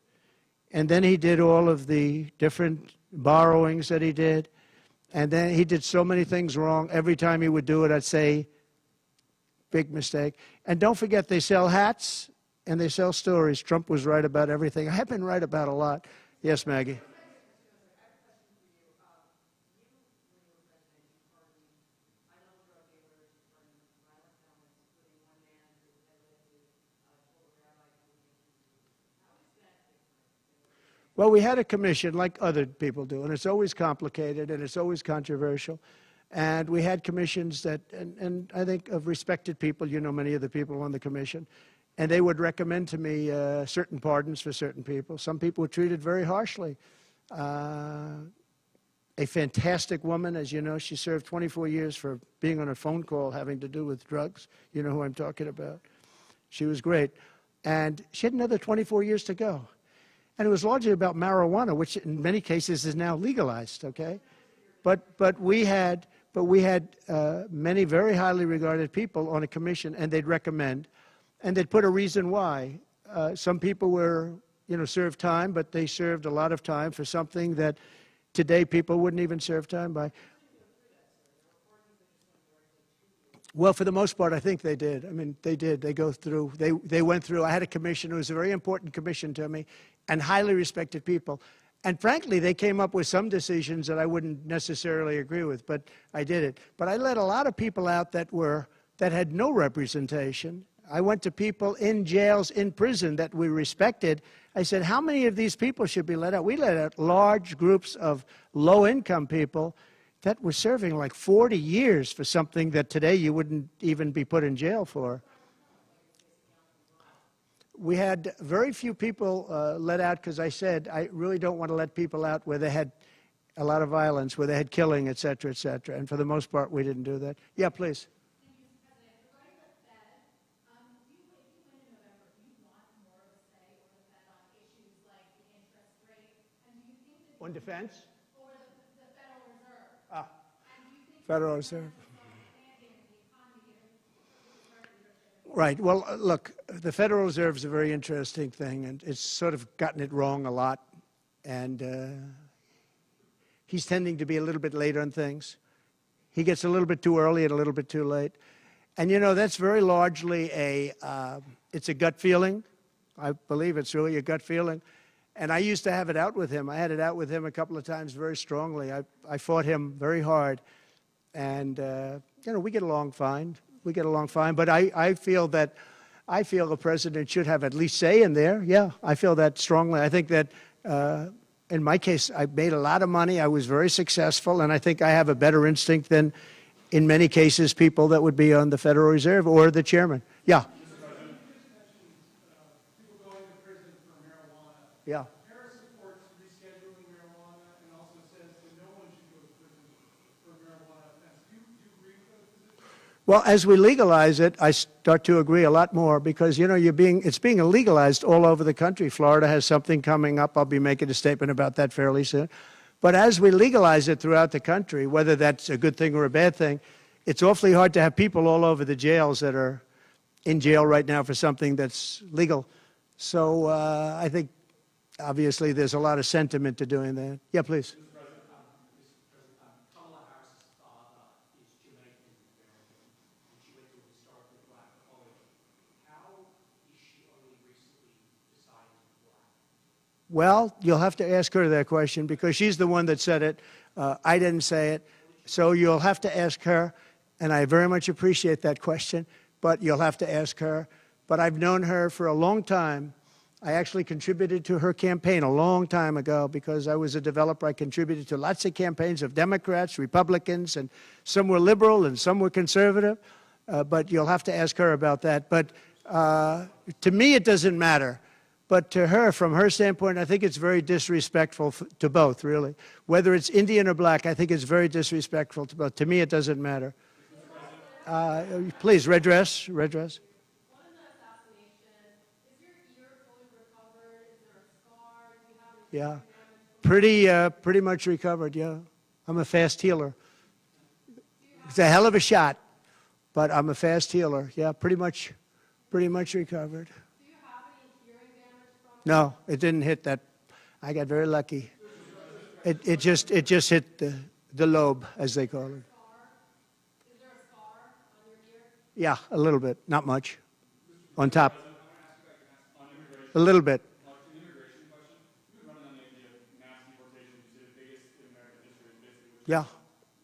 And then he did all of the different borrowings that he did. And then he did so many things wrong. Every time he would do it, I'd say, big mistake. And don't forget, they sell hats and they sell stories. Trump was right about everything. I've been right about a lot. Yes, Maggie. Well, we had a commission like other people do, and it's always complicated and it's always controversial. And we had commissions that, and I think of respected people, you know many of the people on the commission, and they would recommend to me certain pardons for certain people. Some people were treated very harshly. A fantastic woman, as you know, she served 24 years for being on a phone call having to do with drugs. You know who I'm talking about. She was great. And she had another 24 years to go. And it was largely about marijuana, which in many cases is now legalized, okay? But we had many very highly regarded people on a commission, and they'd recommend, and they'd put a reason why. Some people were, served time, but they served a lot of time for something that today people wouldn't even serve time by. Well, for the most part, I think they did. I mean, they did. They go through. They went through. I had a commission. It was a very important commission to me, and highly respected people. And frankly, they came up with some decisions that I wouldn't necessarily agree with, but I did it. But I let a lot of people out that had no representation. I went to people in jails, in prison that we respected. I said, how many of these people should be let out? We let out large groups of low-income people that were serving like 40 years for something that today you wouldn't even be put in jail for. We had very few people let out because I said I really don't want to let people out where they had a lot of violence, where they had killing, et cetera, et cetera. And for the most part, we didn't do that. Yeah, please. On defense? Or the Federal Reserve. Federal Reserve. Right. Well, look, the Federal Reserve is a very interesting thing, and it's sort of gotten it wrong a lot. And he's tending to be a little bit late on things. He gets a little bit too early and a little bit too late. And, that's very largely it's a gut feeling. I believe it's really a gut feeling. And I used to have it out with him. I had it out with him a couple of times very strongly. I fought him very hard. And, we get along fine. We get along fine. But I feel the president should have at least say in there. Yeah, I feel that strongly. I think that in my case, I made a lot of money. I was very successful. And I think I have a better instinct than, in many cases, people that would be on the Federal Reserve or the chairman. Yeah. Yeah. Harris supports rescheduling marijuana and also says that no one should go to prison for marijuana offense. Do you agree with those positions? Well, as we legalize it, I start to agree a lot more because, it's being legalized all over the country. Florida has something coming up. I'll be making a statement about that fairly soon. But as we legalize it throughout the country, whether that's a good thing or a bad thing, it's awfully hard to have people all over the jails that are in jail right now for something that's legal. So I think, obviously, there's a lot of sentiment to doing that. Yeah, please. Mr. President, Kamala Harris's father is Jamaican American, and she went to a historically black college. How is she only recently decided to be black? Well, you'll have to ask her that question because she's the one that said it. I didn't say it. So you'll have to ask her, and I very much appreciate that question, but you'll have to ask her. But I've known her for a long time. I actually contributed to her campaign a long time ago because I was a developer. I contributed to lots of campaigns of Democrats, Republicans, and some were liberal and some were conservative. But you'll have to ask her about that. But to me, it doesn't matter. But to her, from her standpoint, I think it's very disrespectful to both, really. Whether it's Indian or black, I think it's very disrespectful to both. To me, it doesn't matter. Please, red dress, red dress. Yeah, pretty much recovered, yeah. I'm a fast healer. It's a hell of a shot, but I'm a fast healer. Yeah, pretty much recovered. Do you have any hearing damage from it? No, it didn't hit that. I got very lucky. It just hit the lobe, as they call it. Is there a scar on your ear? Yeah, a little bit, not much. On top. A little bit. An immigration question. You've been running on the idea of mass deportation. You said the biggest in American history is basically what Yeah.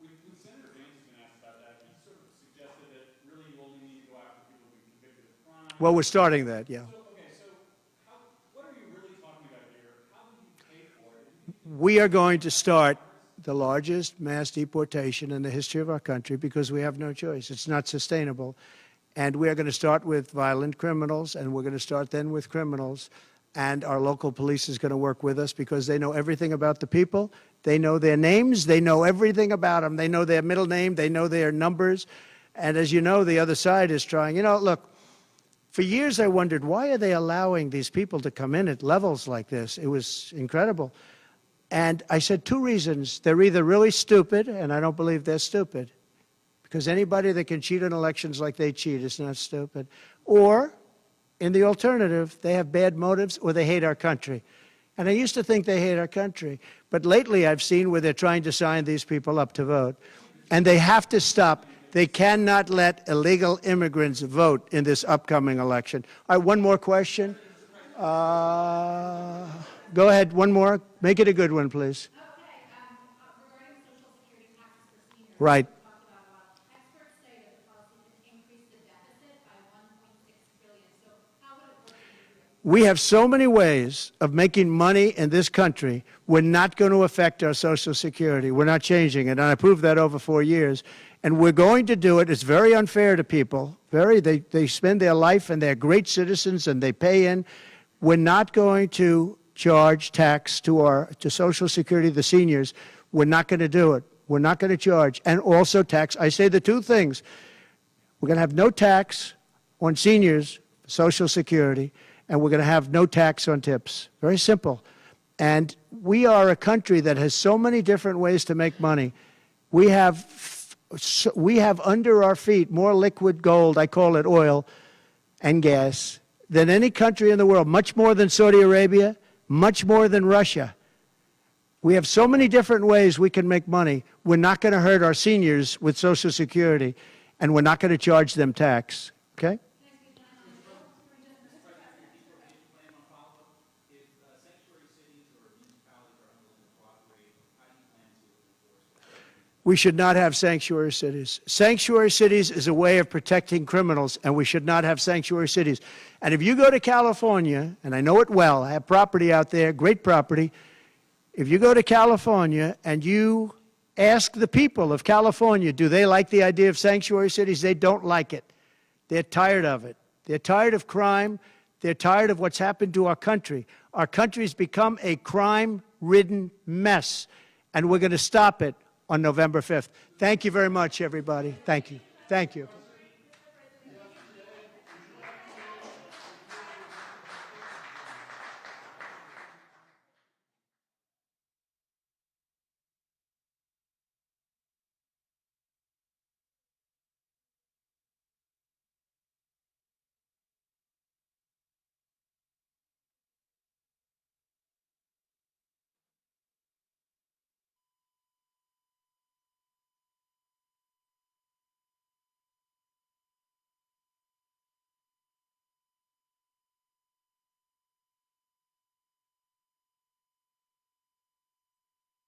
When Senator Vance has been asked about that, he sort of suggested that really you only need to go after people who've been convicted of crime. Well, we're starting that, yeah. So what are you really talking about here? How will you pay for it? We are going to start the largest mass deportation in the history of our country because we have no choice. It's not sustainable. And we are going to start with violent criminals, and we're going to start then with criminals. And our local police is going to work with us because they know everything about the people. They know their names. They know everything about them. They know their middle name. They know their numbers. And as you know, the other side is trying. You know, look, for years I wondered, why are they allowing these people to come in at levels like this? It was incredible. And I said two reasons. They're either really stupid, and I don't believe they're stupid, because anybody that can cheat in elections like they cheat is not stupid. Or, in the alternative, they have bad motives or they hate our country. And I used to think they hate our country. But lately I've seen where they're trying to sign these people up to vote. And they have to stop. They cannot let illegal immigrants vote in this upcoming election. All right, one more question. Go ahead, one more. Make it a good one, please. Okay, regarding Social Security taxes for seniors. Right. We talked about a lot. Experts say that the policy could increase the deficit by $1.6 trillion. So how would it work for you? We have so many ways of making money in this country. We're not going to affect our Social Security. We're not changing it. And I proved that over 4 years. And we're going to do it. It's very unfair to people. They spend their life and they're great citizens and they pay in. We're not going to charge tax to Social Security, the seniors. We're not going to do it. We're not going to charge. And also tax. I say the two things. We're going to have no tax on seniors, Social Security, and we're going to have no tax on tips. Very simple. And we are a country that has so many different ways to make money. We have under our feet more liquid gold, I call it oil, and gas, than any country in the world, much more than Saudi Arabia, much more than Russia. We have so many different ways we can make money. We're not going to hurt our seniors with Social Security, and we're not going to charge them tax. Okay? We should not have sanctuary cities. Sanctuary cities is a way of protecting criminals, and we should not have sanctuary cities. And if you go to California, and I know it well, I have property out there, great property. If you go to California and you ask the people of California, do they like the idea of sanctuary cities? They don't like it. They're tired of it. They're tired of crime. They're tired of what's happened to our country. Our country's become a crime-ridden mess, and we're going to stop it on November 5th. Thank you very much, everybody. Thank you. Thank you.